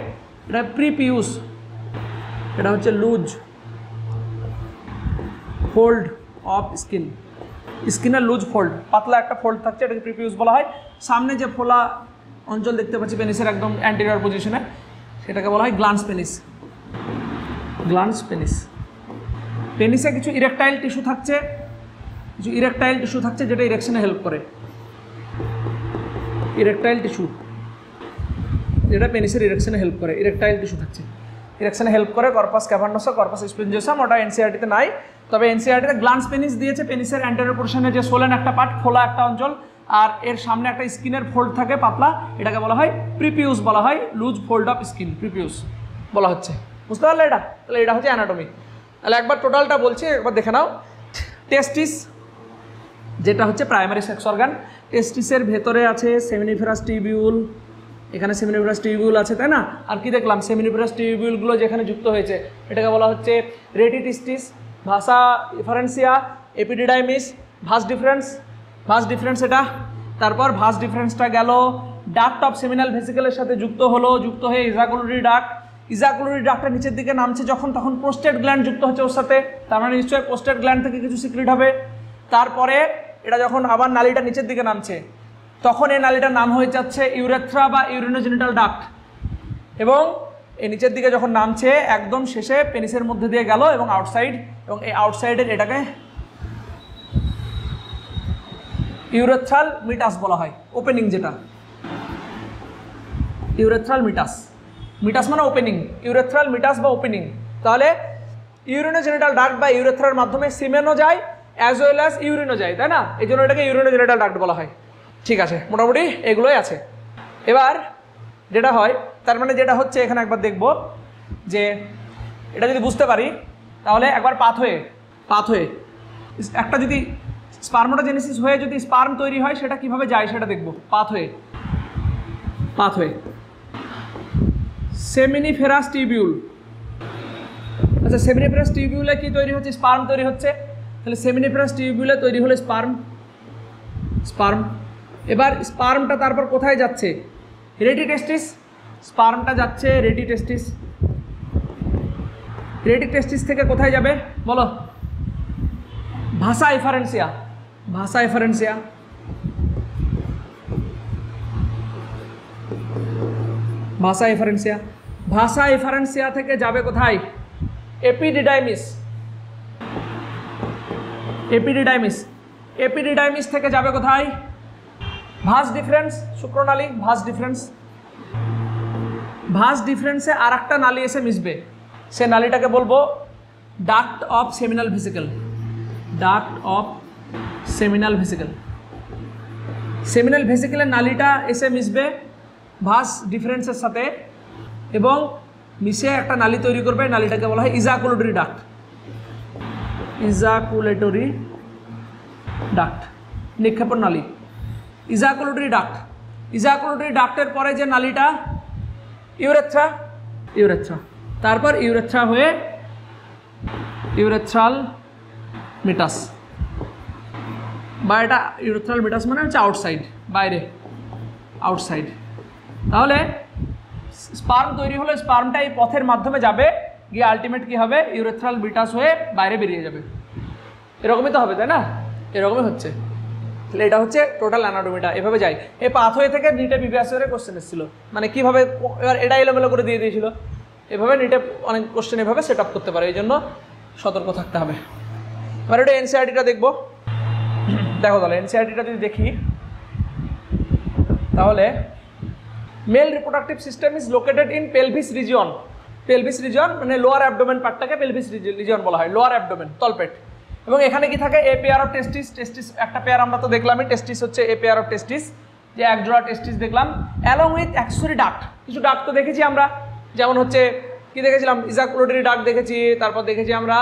এটা প্রিপিউস, এটা হচ্ছে লুজ ফোল্ড অফ স্কিন, স্কিনের লুজ ফোল্ড, পাতলা একটা ফোল্ড থাকছে, এটাকে প্রিপিউস বলা হয়। সামনে যে ফোলা অঞ্চল দেখতে পাচ্ছি পেনিসের একদম অ্যান্টেরিয়র পজিশনে, সেটাকে বলা হয় গ্ল্যান্স পেনিস, গ্ল্যান্স পেনিস। পেনিসে কিছু ইরেকটাইল টিস্যু থাকছে, কিছু ইরেকটাইল টিস্যু থাকছে যেটা ইরেকশনে হেল্প করে, ইরেকটাইল টিস্যু যেটা পেনিসের ইরেকশনে হেল্প করে, ইরেকটাইল টিস্যু থাকছে, ইরেকশনে হেল্প করে। কর্পাস ক্যাভার্নোসা, কর্পাস স্পঞ্জিওসাম, ওটা এনসিইআরটিতে নাই, তবে এনসিইআরটিতে গ্ল্যান্স পেনিস দিয়েছে। পেনিসের অ্যান্টেরিয়র পোর্শনে যে সোলেন একটা পার্ট, ফোলা একটা অঞ্চল, আর এর সামনে একটা স্কিনের ফোল্ড থাকে পাতলা, এটাকে বলা হয় প্রিপিউস, বলা হয় লুজ ফোল্ড অফ স্কিন, প্রিপিউস বলা হচ্ছে। বুঝতে পারলে? এটা তাহলে এটা হচ্ছে অ্যানাটমি। তাহলে একবার টোটালটা বলছি, একবার দেখে নাও। টেস্টিস, যেটা হচ্ছে প্রাইমারি সেক্স অর্গান, টেস্টিসের ভেতরে আছে সেমিনিফেরাস টিউবিউল, এখানে সেমিনিফেরাস টিউবিউল আছে, তাই না? আর কি দেখলাম? সেমিনিফেরাস টিউবিউলগুলো যেখানে যুক্ত হয়েছে এটাকে বলা হচ্ছে rete testis, vasa efferentia, epididymis, vas deferens, vas deferens এটা। তারপর ভাস ডিফারেন্সটা গেল ডাক্ট অফ সেমিনাল ভেসিকেলের সাথে যুক্ত হলো, যুক্ত হয়ে ইজাকুলেটরি ডাক্ট, ইজাকুলেটরি ডাক্টটা নিচের দিকে নামছে যখন, তখন প্রোস্টেট গ্ল্যান্ড যুক্ত হচ্ছে ওর সাথে, তার মানে নিশ্চয়ই প্রোস্টেট গ্ল্যান্ড থেকে কিছু সিক্রেট হবে। তারপরে এটা যখন আবার নালীটা নিচের দিকে নামছে, তখন এই নালীটার নাম হয়ে যাচ্ছে ইউরেথ্রা বা ইউরিনোজেনিটাল ডাক্ট। এবং এই নিচের দিকে যখন নামছে একদম শেষে পেনিসের মধ্যে দিয়ে গেল এবং আউটসাইড, এবং এই আউটসাইডের এটাকে ইউরেথ্রাল মিটাস বলা হয়, ওপেনিং যেটা, ইউরেথ্রাল মিটাস, মিটাস মানে ওপেনিং, ইউরেথ্রাল মিটাস বা ওপেনিং। তাহলে ইউরিনোজেনিটাল ডাক্ট বা ইউরেথ্রার মাধ্যমে সিমেনও যায় অ্যাজ ওয়েল অ্যাজ ইউরিনও যায়, তাই না? এই জন্য এটাকে ইউরিনোজেনিটাল ডাক্ট বলা হয়। ঠিক আছে, মোটামুটি এগুলোই আছে। এবার যেটা হয়, তার মানে যেটা হচ্ছে এখানে একবার দেখব যে এটা যদি বুঝতে পারি তাহলে একবার পাথওয়ে একটা যদি স্পার্মোটোজেনেসিস হয়ে যদি স্পার্ম তৈরি হয় সেটা কিভাবে যায় সেটা দেখব। Pathway seminiferous tubule. আচ্ছা, সেমিনিফেরাস টিউবিউলে কি তৈরি হচ্ছে? স্পার্ম তৈরি হচ্ছে। তাহলে সেমিনিফেরাস টিউবিউলে তৈরি হলো স্পার্ম। এবার স্পার্মটা তারপর কোথায় যাচ্ছে? রেডি টেস্টিস। স্পার্মটা যাচ্ছে রেডি টেস্টিস থেকে কোথায় যাবে বলো? ভাসা এফারেন্সিয়া। ভাসা এফারেন্সিয়া থেকে যাবে কোথায়? এপিডিডাইমিস থেকে যাবে কোথায়? ভাস ডিফারেন্স, শুক্রনালী। ভাস ডিফারেন্সে আর একটা নালী এসে মিশবে, সে নালীটাকে বলবো ডাক্ট অফ সেমিনাল ভেসিকেলের নালীটা এসে মিশবে ভাস ডিফারেন্সের সাথে এবং মিশে একটা নালী তৈরি করবে। নালীটাকে বলা হয় ইজাকুলেটরি ডাক্ট, নিক্ষেপণ নালী। ইজাকুলেটরি ডাক্টের পরে যে নালীটা ইউরেথ্রা, তারপর ইউরেথ্রা হয়ে ইউরেথ্রাল মিটাস, বা এটা ইউরেথ্রাল মিটাস মানে হচ্ছে আউটসাইড, বাইরে, আউটসাইড। তাহলে স্পার্ম তৈরি হলে স্পার্মটা এই পথের মাধ্যমে যাবে, গিয়ে আলটিমেট কি হবে? ইউরেথ্রাল মিটাস হয়ে বাইরে বেরিয়ে যাবে। এরকমই তো হবে, তাই না? এরকমই হচ্ছে। তাহলে এটা হচ্ছে টোটাল অ্যানাটমিটা, এভাবে যায়। এই পাথওয়ে থেকে নিটে বিবিএসের কোশ্চেন এসেছিল, মানে কীভাবে, এবার এটা এলোমেলো করে দিয়ে দিয়েছিল। এভাবে নিটে অনেক কোশ্চেন এভাবে সেট আপ করতে পারে, এই জন্য সতর্ক থাকতে হবে। এবার এটা এনসিআরটিটা দেখবো। দেখো তাহলে এনসিআরটিটা যদি দেখি তাহলে mail reproductive system is located in pelvis region মানে লোয়ার অ্যাবডোমেন পার্টটাকে পেলভিস রিজিয়ন বলা হয়, লোয়ার অ্যাবডোমেন, তলপেট। এবং এখানে কি থাকে? এ পেয়ার অফ টেস্টিস একটা পেয়ার আমরা তো দেখলামই, টেস্টিস হচ্ছে এ পেয়ার অফ টেস্টিস, যে একজোড়া টেস্টিস দেখলাম, অ্যালং উইথ অ্যাক্সেসরি ডাক্ট। কিছু ডাক্ট তো দেখেছি আমরা, যেমন হচ্ছে কি দেখেছিলাম? ইজাকুলেটরি ডাক্ট দেখেছি, তারপর দেখেছি আমরা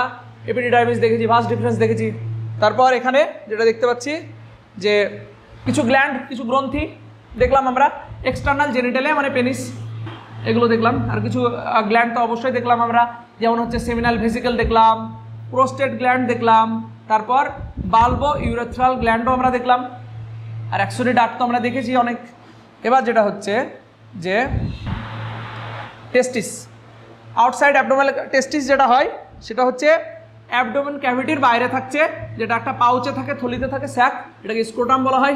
এপিডিডাইমিস দেখেছি, ভাস ডিফারেন্স দেখেছি। তারপর এখানে যেটা দেখতে পাচ্ছি যে কিছু গ্ল্যান্ড, কিছু গ্রন্থি দেখলাম আমরা, এক্সটার্নাল জেনিটালে মানে পেনিস, এগুলো দেখলাম। আর কিছু গ্ল্যান্ড তো অবশ্যই দেখলাম আমরা, যেমন হচ্ছে সেমিনাল ভেসিকেল দেখলাম, প্রোস্টেট গ্ল্যান্ড দেখলাম, তারপর বাল্বো ইউরেথ্রাল গ্ল্যান্ডও আমরা দেখলাম, আর অ্যাক্সেসরি ডাক্ট তো আমরা দেখেছি অনেক। এবার যেটা হচ্ছে যে টেস্টিস, আউটসাইড অ্যাবডোমেনাল টেস্টিস যেটা হয় সেটা হচ্ছে অ্যাবডোমেন ক্যাভিটির বাইরে থাকছে, যেটা একটা পাউচে থাকে, থলিতে থাকে, স্যাক, এটাকে স্ক্রোটাম বলা হয়।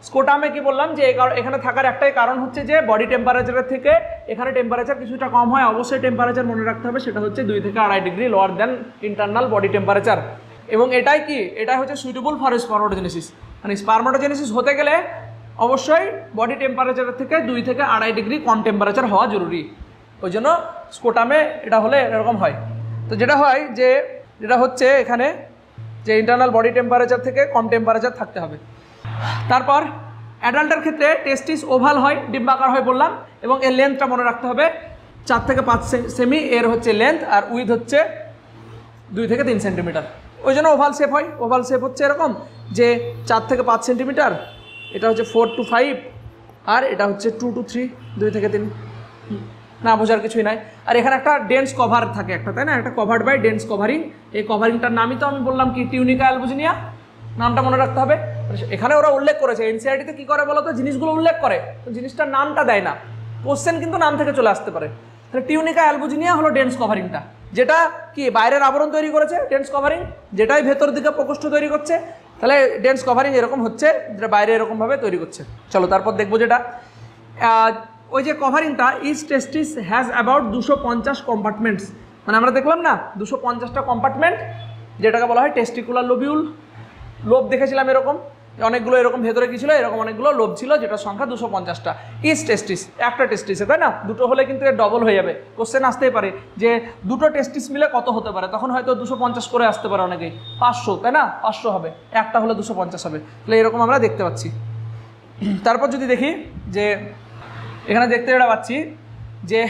স্ক্রোটামে কি বললাম যে এখানে থাকার একটাই কারণ হচ্ছে যে বডি টেম্পারেচারের থেকে এখানে টেম্পারেচার কিছুটা কম হয়। অবশ্যই টেম্পারেচার মনে রাখতে হবে, সেটা হচ্ছে 2 থেকে 2.5 ডিগ্রি লোয়ার দেন ইন্টারনাল বডি টেম্পারেচার। এবং এটাই হচ্ছে সুইটেবল ফর স্পার্মোটোজেনেসিস, মানে স্পার্মোটোজেনেসিস হতে গেলে অবশ্যই বডি টেম্পারেচারের থেকে 2 থেকে 2.5 ডিগ্রি কম টেম্পারেচার হওয়া জরুরি। ওই জন্য স্ক্রোটামে এটা হলে এরকম হয়। তো যেটা হয় যে যেটা হচ্ছে এখানে যে ইন্টারনাল বডি টেম্পারেচার থেকে কম টেম্পারেচার থাকতে হবে। তারপর অ্যাডাল্টের ক্ষেত্রে টেস্টিস ওভাল হয়, ডিম্বাকার হয় বললাম, এবং এর লেন্থটা মনে রাখতে হবে 4 থেকে 5 সেমি এর হচ্ছে লেন্থ, আর উইথ হচ্ছে 2 থেকে 3 সেন্টিমিটার। ওই জন্য ওভাল শেপ হয়। ওভাল শেপ হচ্ছে এরকম যে 4 থেকে 5 সেন্টিমিটার, এটা হচ্ছে 4 to 5, আর এটা হচ্ছে 2 to 3, 2 থেকে 3, না বোঝার কিছুই নাই। আর এখানে একটা ডেন্স কভার থাকে একটা, তাই না? একটা কভার্ড বাই ডেন্স কভারিং। এই কভারিংটার নামই তো আমি বললাম কি, টিউনিকা অ্যালবুজিনিয়া, নামটা মনে রাখতে হবে। এখানে ওরা উল্লেখ করেছে, এনসিআরটিতে কী করে বলো তো, জিনিসগুলো উল্লেখ করে তো জিনিসটার নামটা দেয় না। কোশ্চেন কিন্তু নাম থেকে চলে আসতে পারে। তাহলে টিউনিকা অ্যালবুজিনিয়া হলো ডেন্স কভারিংটা, যেটা কি বাইরের আবরণ তৈরি করেছে, ডেন্স কভারিং, যেটাই ভেতর দিকে প্রকোষ্ঠ তৈরি করছে। তাহলে ডেন্স কভারিং এরকম হচ্ছে, যেটা বাইরে এরকমভাবে তৈরি করছে। চলো তারপর দেখবো যেটা ওই যে কভারিংটা, each testis has about 250 compartments, মানে আমরা দেখলাম না 250টা কম্পার্টমেন্ট, যেটাকে বলা হয় টেস্টিকুলার লোবিউল। লোব দেখেছিলাম এরকম, অনেকগুলো এরকম ভেতরে কি ছিল, এরকম অনেকগুলো লোব ছিল, যেটার সংখ্যা 250টা। ইচ টেস্টিস, একটা টেস্টিসে, তাই না? দুটো হলে কিন্তু এর ডবল হয়ে যাবে। কোশ্চেন আসতেই পারে যে দুটো টেস্টিস মিলে কত হতে পারে, তখন হয়তো 250 করে আসতে পারে অনেকেই, 500, তাই না? 500 হবে, একটা হলে 250 হবে। তাহলে এরকম আমরা দেখতে পাচ্ছি। তারপর যদি দেখি যে এখানে দেখতে যেটা পাচ্ছি যে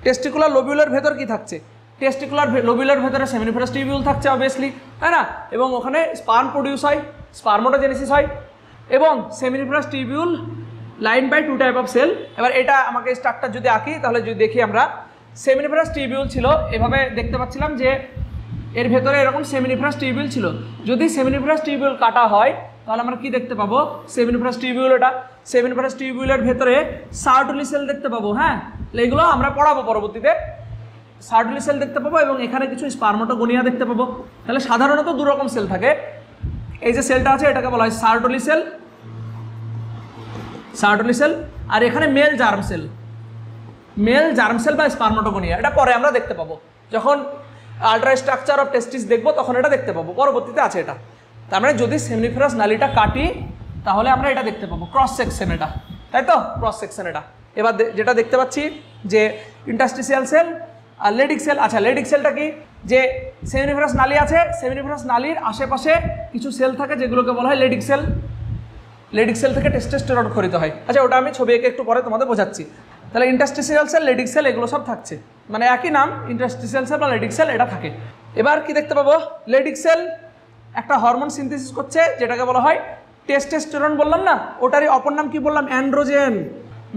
টেস্টিকুলার লোবিউলের ভেতর কি থাকছে, টেস্টিকুলার লোবিউলের ভেতরে সেমিনিফারাস টিউবিউল থাকছে অবভিয়াসলি, তাই না, এবং ওখানে স্পার্ম প্রডিউস হয়, স্পার্মোটোজেনেসিস হয়, এবং seminiferous tubule line by 2 type of cell. এবার এটা আমাকে স্ট্রাকচার যদি আঁকি তাহলে যদি দেখি আমরা সেমিনিফারাস টিউবিউল ছিল, এভাবে দেখতে পাচ্ছিলাম যে এর ভেতরে এরকম সেমিনিফারাস টিউবিউল ছিল। যদি সেমিনিফারাস টিউবিউল কাটা হয় তাহলে আমরা কি দেখতে পাবো, সেমিনিফারাস টিউবিউল, এটা সেমিনিফারাস টিউবিউলের ভেতরে সার্টুলি সেল দেখতে পাবো। হ্যাঁ, এগুলো আমরা পড়াবো পরবর্তীতে। সার্টুলি সেল দেখতে পাবো এবং এখানে কিছু স্পার্মোটোগোনিয়া দেখতে পাবো। তাহলে সাধারণত 2 রকম সেল থাকে। এই যে সেলটা আছে এটাকে বলা হয় সার্টুলি সেল, সার্টুলি সেল, আর এখানে male germ cell, male germ cell বা স্পার্মোটোগোনিয়া। এটা পরে আমরা দেখতে পাবো, যখন আল্ট্রা স্ট্রাকচার অফ টেস্টিস দেখবো তখন এটা দেখতে পাবো, পরবর্তীতে আছে এটা। তার মানে যদি সেমিনিফারাস নালীটা কাটি তাহলে আমরা এটা দেখতে পাবো, ক্রস সেকশন এটা, তাই তো, ক্রস সেকশন এটা। এবার যেটা দেখতে পাচ্ছি যে ইন্টারস্টিসিয়াল সেল আর লেডিক সেল। আচ্ছা, লেডিক সেলটা কি, যে সেমিনিফারাস নালী আছে, সেমিনিফারাস নালীর আশেপাশে কিছু সেল থাকে যেগুলোকে বলা হয় লেডিক সেল। লেডিক সেল থেকে টেস্টোস্টেরন খরিত হয়। আচ্ছা, ওটা আমি ছবি এঁকে একটু পরে তোমাদের বোঝাচ্ছি। তাহলে ইন্টারস্টিসিয়াল সেল, লেডিক সেল এগুলো সব থাকছে, মানে একই নাম, ইন্টারস্টিসিয়াল সেল বা লেডিক সেল, এটা থাকে। এবার কি দেখতে পাবো, লেডিক সেল একটা হরমোন সিনথেসিস করছে যেটাকে বলা হয় টেস্টোস্টেরন, বললাম না, ওটারই অপর নাম কি বললাম, androgen,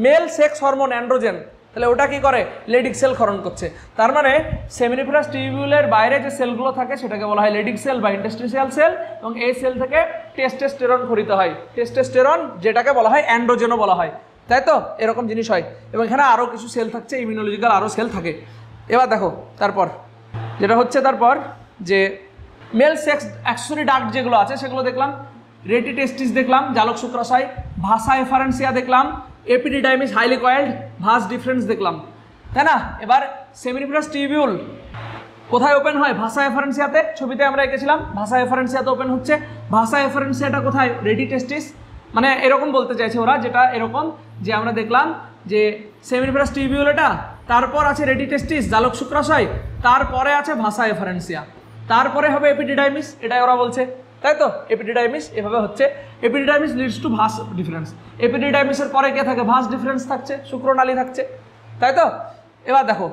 mail sex hormone androgen. তাহলে ওটা কি করে, লেডিক সেল ক্ষরণ করছে। তার মানে সেমিনিফারাস টিউবিউলের বাইরে যে সেলগুলো থাকে সেটাকে বলা হয় লেডিক সেল বা ইন্টারস্টিসিয়াল সেল, এবং এই সেল থেকে টেস্টোস্টেরন খরিত হয়, টেস্টোস্টেরন যেটাকে বলা হয় অ্যান্ড্রোজেনও বলা হয়, তাই তো, এরকম জিনিস হয়। এবং এখানে আরও কিছু সেল থাকছে, ইমিউনোলজিক্যাল আরও সেল থাকে। এবার দেখো তারপর যেটা হচ্ছে, তারপর যে মেল সেক্স অ্যাক্সেসরি ডাক্ট যেগুলো আছে সেগুলো দেখলাম, রেটি টেস্টিস দেখলাম, জালক শুক্রাশয়, ভাসা এফারেন্সিয়া দেখলাম, epididymis highly coiled, vas deferens দেখলাম, তাই না। এবার সেমিনিফারাস টিউবিউল কোথায় ওপেন হয়, ভাসা এফারেন্সিয়াতে, ছবিতে আমরা এঁকেছিলাম, ভাসা এফারেন্সিয়াতে ওপেন হচ্ছে। ভাসা এফারেন্সিয়াটা কোথায়, রেটি টেস্টিস, মানে এরকম বলতে চাইছে ওরা, যেটা এরকম যে আমরা দেখলাম যে সেমিনিফারাস টিউবিউল এটা, তারপর আছে রেটি টেস্টিস, জালক শুক্রাশয়, তারপরে আছে ভাসা এফারেন্সিয়া, তারপরে হবে এপিডিডাইমিস, এটাই ওরা বলছে, তাই তো, এপিডিডাইমিস এভাবে হচ্ছে। Epididymis leads to vas deferens, এপিডিডাইমিসের পরে কে থাকে, ভাস ডিফারেন্স থাকছে, শুক্রনালী থাকছে, তাই তো। এবার দেখো,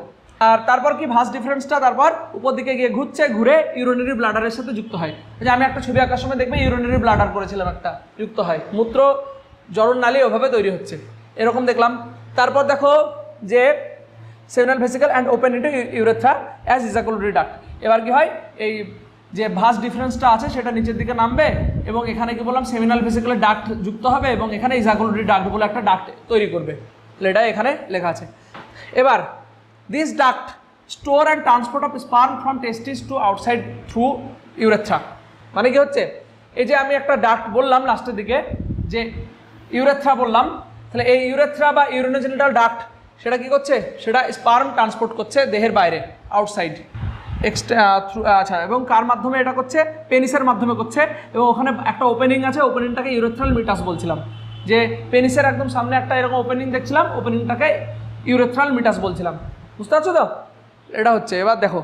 আর তারপর কি, ভাস ডিফারেন্সটা তারপর উপর দিকে গিয়ে ঘুরছে, ঘুরে ইউরিনারি ব্লাডারের সাথে যুক্ত হয়। যে আমি একটা ছবি আঁকার সময় দেখবে ইউরিনারি ব্লাডার করেছিলাম, একটা যুক্ত হয়, মূত্র জরুর নালী ওভাবে তৈরি হচ্ছে, এরকম দেখলাম। তারপর দেখো যে seminal vesicle and open into urethra as ejaculatory duct. এবার কি হয়, এই যে ভাস ডিফারেন্সটা আছে সেটা নিচের দিকে নামবে এবং এখানে কি বললাম, সেমিনাল ভেসিকলের ডাক্ট যুক্ত হবে এবং এখানে ইজাকুলেটরি ডাক্ট বলে একটা ডাক্ট তৈরি করবে, এটা এখানে লেখা আছে। এবার this duct store and transport of sperm from testis to outside through urethra. মানে কি হচ্ছে, এই যে আমি একটা ডাক্ট বললাম লাস্টের দিকে, যে ইউরেথ্রা বললাম, তাহলে এই ইউরেথ্রা বা ইউরিনোজেনিটাল ডাক্ট সেটা কি করছে, সেটা স্পার্ম ট্রান্সপোর্ট করছে দেহের বাইরে, আউটসাইড থ্রু। আচ্ছা, এবং কার মাধ্যমে এটা করছে, পেনিসের মাধ্যমে করছে, এবং ওখানে একটা ওপেনিং আছে, ওপেনিংটাকে ইউরেথ্রাল মিটাস বলছিলাম, যে পেনিসের একদম সামনে একটা এরকম ওপেনিং দেখছিলাম, ওপেনিংটাকে ইউরেথ্রাল মিটাস বলছিলাম, বুঝতে পারছো তো, এটা হচ্ছে। এবার দেখো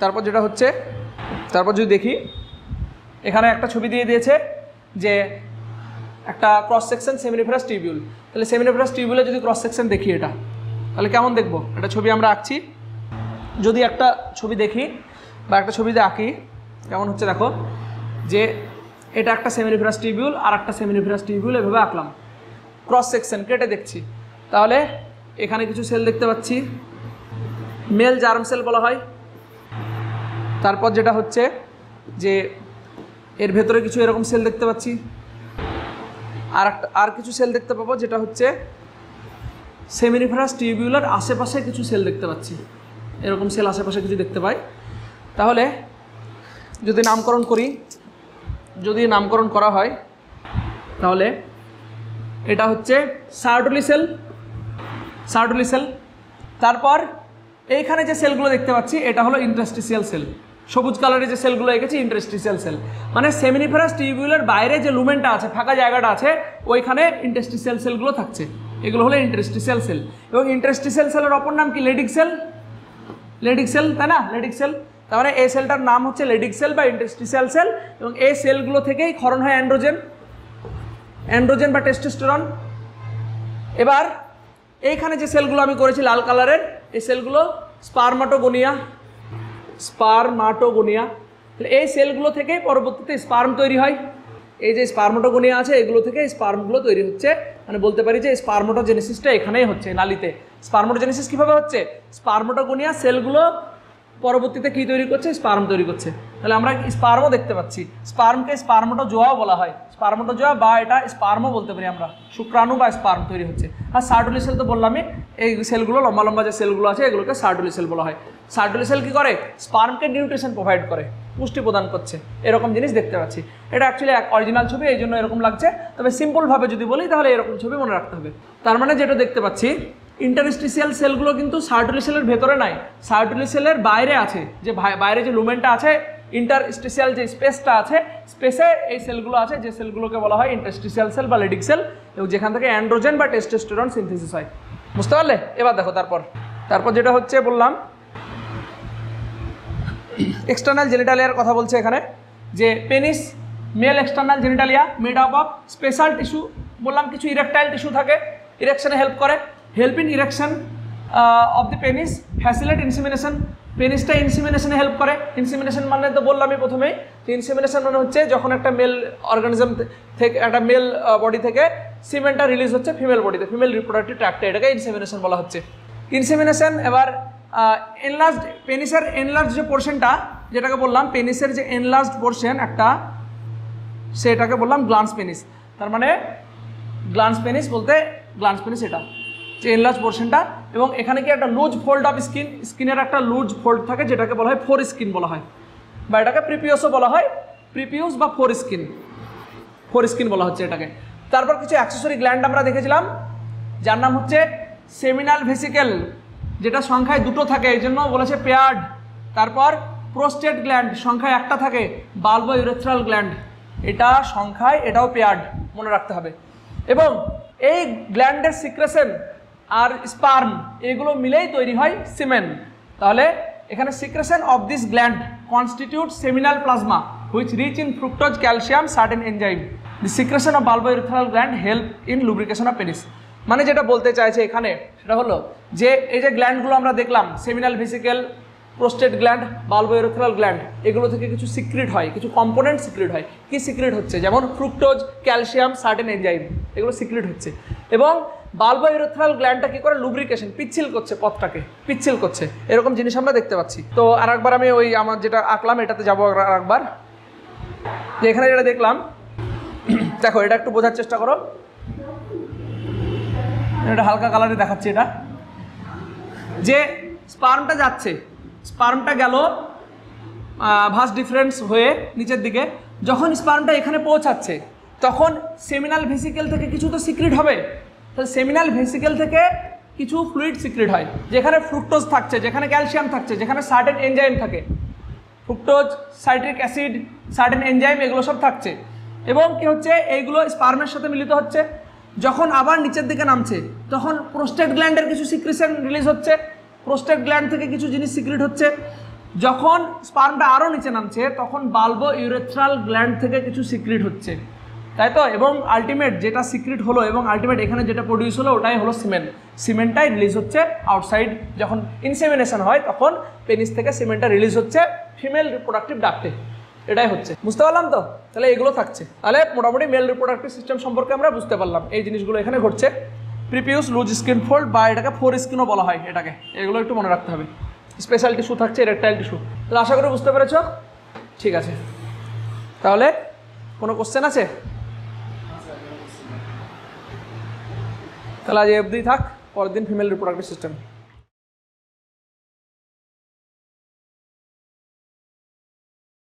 তারপর যেটা হচ্ছে, তারপর যদি দেখি এখানে একটা ছবি দিয়ে দিয়েছে যে একটা ক্রস সেকশন সেমিনিফারাস টিউবিউল। তাহলে সেমিনিফারাস টিউবিউলে যদি ক্রস সেকশন দেখি এটা, তাহলে কেমন দেখবো, একটা ছবি আমরা আঁকছি, যদি একটা ছবি দেখি বা একটা ছবিতে আঁকি কেমন হচ্ছে, দেখো যে এটা একটা সেমিনিফারাস টিউবিউল আর একটা সেমিনিফারাস টিউবিউল, এভাবে আঁকলাম, ক্রস সেকশন কেটে দেখছি। তাহলে এখানে কিছু সেল দেখতে পাচ্ছি, মেল জার্ম সেল বলা হয়। তারপর যেটা হচ্ছে যে এর ভেতরে কিছু এরকম সেল দেখতে পাচ্ছি, আর কিছু সেল দেখতে পাবো যেটা হচ্ছে সেমিনিফারাস টিউবিউলার আশেপাশে কিছু সেল দেখতে পাচ্ছি, এরকম সেল আশেপাশে কিছু দেখতে পাই। তাহলে যদি নামকরণ করি, যদি নামকরণ করা হয় তাহলে এটা হচ্ছে সার্টুলি সেল, সার্টুলি সেল। তারপর এইখানে যে সেলগুলো দেখতে পাচ্ছি এটা হলো ইন্টারস্টিসিয়াল সেল, সবুজ কালারের যে সেলগুলো এঁকেছি ইন্টারস্টিসিয়াল সেল, মানে সেমিনিফারাস টিউবিউলের বাইরে যে লুমেনটা আছে, ফাঁকা জায়গাটা আছে, ওইখানে ইন্টারস্টিসিয়াল সেলগুলো থাকছে, এগুলো হলো ইন্টারস্টিসিয়াল সেল। এবং ইন্টারস্টিসিয়াল সেলের অপর নাম কি, লেডিক সেল, লেডিক সেল, তাই না, লেডিক সেল। তার মানে এই সেলটার নাম হচ্ছে লেডিক সেল বা ইন্টারস্টিসিয়াল সেল, এবং এই সেলগুলো থেকেই ক্ষরণ হয় অ্যান্ড্রোজেন, অ্যান্ড্রোজেন বা টেস্টোস্টেরন। এবার এইখানে যে সেলগুলো আমি করেছি লাল কালারের, এই সেলগুলো স্পার্মাটোগোনিয়া। তাহলে এই সেলগুলো থেকেই পরবর্তীতে স্পার্ম তৈরি হয়। এই যে স্পার্মাটোগোনিয়া আছে এগুলো থেকে স্পার্মগুলো তৈরি হচ্ছে, মানে বলতে পারি যে স্পার্মাটোজেনেসিসটা এখানেই হচ্ছে নালীতে। স্পার্মাটোজেনেসিস কীভাবে হচ্ছে? স্পার্মাটোগোনিয়া সেলগুলো পরবর্তীতে কী তৈরি করছে? স্পার্ম তৈরি করছে। তাহলে আমরা স্পার্মও দেখতে পাচ্ছি। স্পার্মকে স্পার্মাটোজোয়াও বলা হয়, স্পার্মাটোজোয়া বা এটা স্পার্মও বলতে পারি আমরা। শুক্রাণু বা স্পার্ম তৈরি হচ্ছে। আর সার্টুলি সেল তো বললামই, এই সেলগুলো লম্বা লম্বা যে সেলগুলো আছে এগুলোকে সার্টুলি সেল বলা হয়। সার্টুলি সেল কী করে? স্পার্মকে নিউট্রিশন প্রোভাইড করে, পুষ্টি প্রদান করছে, এরকম জিনিস দেখতে পাচ্ছি। এটা অ্যাকচুয়ালি এক অরিজিনাল ছবি, এই জন্য এরকম লাগছে, তবে সিম্পলভাবে যদি বলি তাহলে এরকম ছবি মনে রাখতে হবে। তার মানে যেটা দেখতে পাচ্ছি, ইন্টারস্টিশিয়াল সেলগুলো কিন্তু সার্টুলি সেলের ভেতরে নাই, সার্টুলি সেলের বাইরে আছে। যে বাইরে যে লুমেনটা আছে, ইন্টারস্টিশিয়াল যে স্পেসটা আছে, স্পেসে এই সেলগুলো আছে, যে সেলগুলোকে বলা হয় ইন্টারস্টিশিয়াল সেল বা লেডিক সেল, এবং যেখান থেকে অ্যান্ড্রোজেন বা টেস্টোস্টেরন সিনথেসিস হয়। বুঝতে পারলে? এবার দেখো তারপর যেটা হচ্ছে বললাম, এক্সটার্নাল জেনিটালিয়ার কথা বলছে এখানে, যে penis male external genitalia made up of special tissue. বললাম কিছু ইরেকটাইল টিস্যু থাকে, ইরেকশনে হেল্প করে, help in erection of the penis, facilitate insemination. পেনিসটা ইনসিমিনেশনে হেল্প করে। ইনসিমিনেশন মানে তো বললামই প্রথমেই, যে ইনসিমিনেশন মানে হচ্ছে যখন একটা মেল অর্গানিজম থেকে, একটা মেল বডি থেকে সিমেন্টটা রিলিজ হচ্ছে ফিমেল বডিতে, ফিমেল রিপ্রোডাক্টিভ ট্র্যাক্টে, এটাকে ইনসিমিনেশন বলা হচ্ছে। ইনসিমিনেশন এবার এনলার্জড, পেনিসের এনলার্জ যে পোর্শনটা, যেটাকে বললাম পেনিসের যে এনলার্জড পোর্শন একটা, সেটাকে বললাম গ্ল্যান্স পেনিস। তার মানে গ্ল্যান্স পেনিস বলতে, গ্ল্যান্স পেনিস এটা যে এনলার্জ পোর্শনটা, এবং এখানে কি একটা লুজ ফোল্ড অফ স্কিনের একটা লুজ ফোল্ড থাকে, যেটাকে বলা হয় ফোর স্কিন বলা হয়, বা এটাকে প্রিপিউসও বলা হয়, প্রিপিউস বা ফোর স্কিন বলা হচ্ছে এটাকে। তারপর কিছু অ্যাক্সেসরি গ্ল্যান্ড আমরা দেখেছিলাম, যার নাম হচ্ছে সেমিনাল ভেসিকেল, যেটা সংখ্যায় দুটো থাকে, এই জন্য বলেছে পেয়ার্ড। তারপর প্রোস্টেট গ্ল্যান্ড, সংখ্যায় একটা থাকে, বাল্বো ইউরেথ্রাল গ্ল্যান্ড, এটা সংখ্যায়, এটাও পেয়ার্ড, মনে রাখতে হবে। এবং এই গ্ল্যান্ডের সিক্রেশন আর স্পার্ম এগুলো মিলেই তৈরি হয় সিমেন। তাহলে এখানে secretion of this gland constitute seminal plasma which rich in fructose, calcium, certain enzyme. The secretion of bulbo urethral gland help in lubrication of penis. মানে যেটা বলতে চাইছে এখানে সেটা হলো যে এই যে গ্ল্যান্ডগুলো আমরা দেখলাম, seminal vesicle, prostate gland, Balbo urethral gland, এগুলো থেকে কিছু সিক্রেট হয়, কিছু কম্পোনেন্ট সিক্রেট হয়। কি সিক্রেট হচ্ছে? যেমন ফ্রুক্টোজ, ক্যালসিয়াম, সার্টেন এনজাইম, এগুলো সিক্রেট হচ্ছে। এবং বাল্বো ইউরেথ্রাল গ্ল্যান্ডটা কী করে? লুব্রিকেশন, পিচ্ছিল করছে, পথটাকে পিচ্ছিল করছে, এরকম জিনিস আমরা দেখতে পাচ্ছি। তো আর একবার আমি ওই আমার যেটা আঁকলাম এটাতে যাবো আর একবার, যে এখানে যেটা দেখলাম, দেখো এটা একটু বোঝার চেষ্টা করো, এটা হালকা কালারে দেখাচ্ছে, এটা যে স্পার্মটা যাচ্ছে, স্পার্মটা গেল ভাস ডিফারেন্স হয়ে নিচের দিকে, যখন স্পার্মটা এখানে পৌঁছাচ্ছে তখন সেমিনাল ভেসিকেল থেকে কিছু তো সিক্রেট হবে। তাহলে সেমিনাল ভেসিকেল থেকে কিছু ফ্লুইড সিক্রেট হয়, যেখানে ফ্রুক্টোজ থাকছে, যেখানে ক্যালসিয়াম থাকছে, যেখানে সার্টেন এনজাইম থাকে, fructose, citric acid, certain enzyme, এগুলো সব থাকছে। এবং কি হচ্ছে? এইগুলো স্পার্মের সাথে মিলিত হচ্ছে, যখন আবার নিচের দিকে নামছে তখন প্রোস্টেট গ্ল্যান্ডের কিছু সিক্রেশন রিলিজ হচ্ছে, প্রোস্টেট গ্ল্যান্ড থেকে কিছু জিনিস সিক্রেট হচ্ছে। যখন স্পার্মটা আরও নিচে নামছে তখন বাল্বো ইউরেথ্রাল গ্ল্যান্ড থেকে কিছু সিক্রেট হচ্ছে, তাই তো? এবং আলটিমেট যেটা সিক্রেট হলো এবং আলটিমেট এখানে যেটা প্রডিউস হলো ওটাই হলো সিমেন্ট। সিমেন্টটাই রিলিজ হচ্ছে আউটসাইড, যখন ইনসেমিনেশন হয় তখন পেনিস থেকে সিমেন্টটা রিলিজ হচ্ছে ফিমেল রিপ্রোডাক্টিভ ডাক্টে, এটাই হচ্ছে। বুঝতে পারলাম তো? তাহলে এগুলো থাকছে, তাহলে মোটামুটি মেল রিপ্রোডাক্টিভ সিস্টেম সম্পর্কে আমরা বুঝতে পারলাম। এই জিনিসগুলো এখানে ঘটছে, প্রিপিউস, লুজ স্কিন ফোল্ড, বা এটাকে ফোর স্কিনও বলা হয় এটাকে, এগুলো একটু মনে রাখতে হবে। স্পেশাল টিস্যু থাকছে, ইরেকটাইল টিস্যু। তাহলে আশা করি বুঝতে পেরেছ? ঠিক আছে, তাহলে কোনো কোশ্চেন আছে? তাহলে আজ অবধি থাক, পরের দিন ফিমেল রিপ্রোডাক্টিভ সিস্টেম।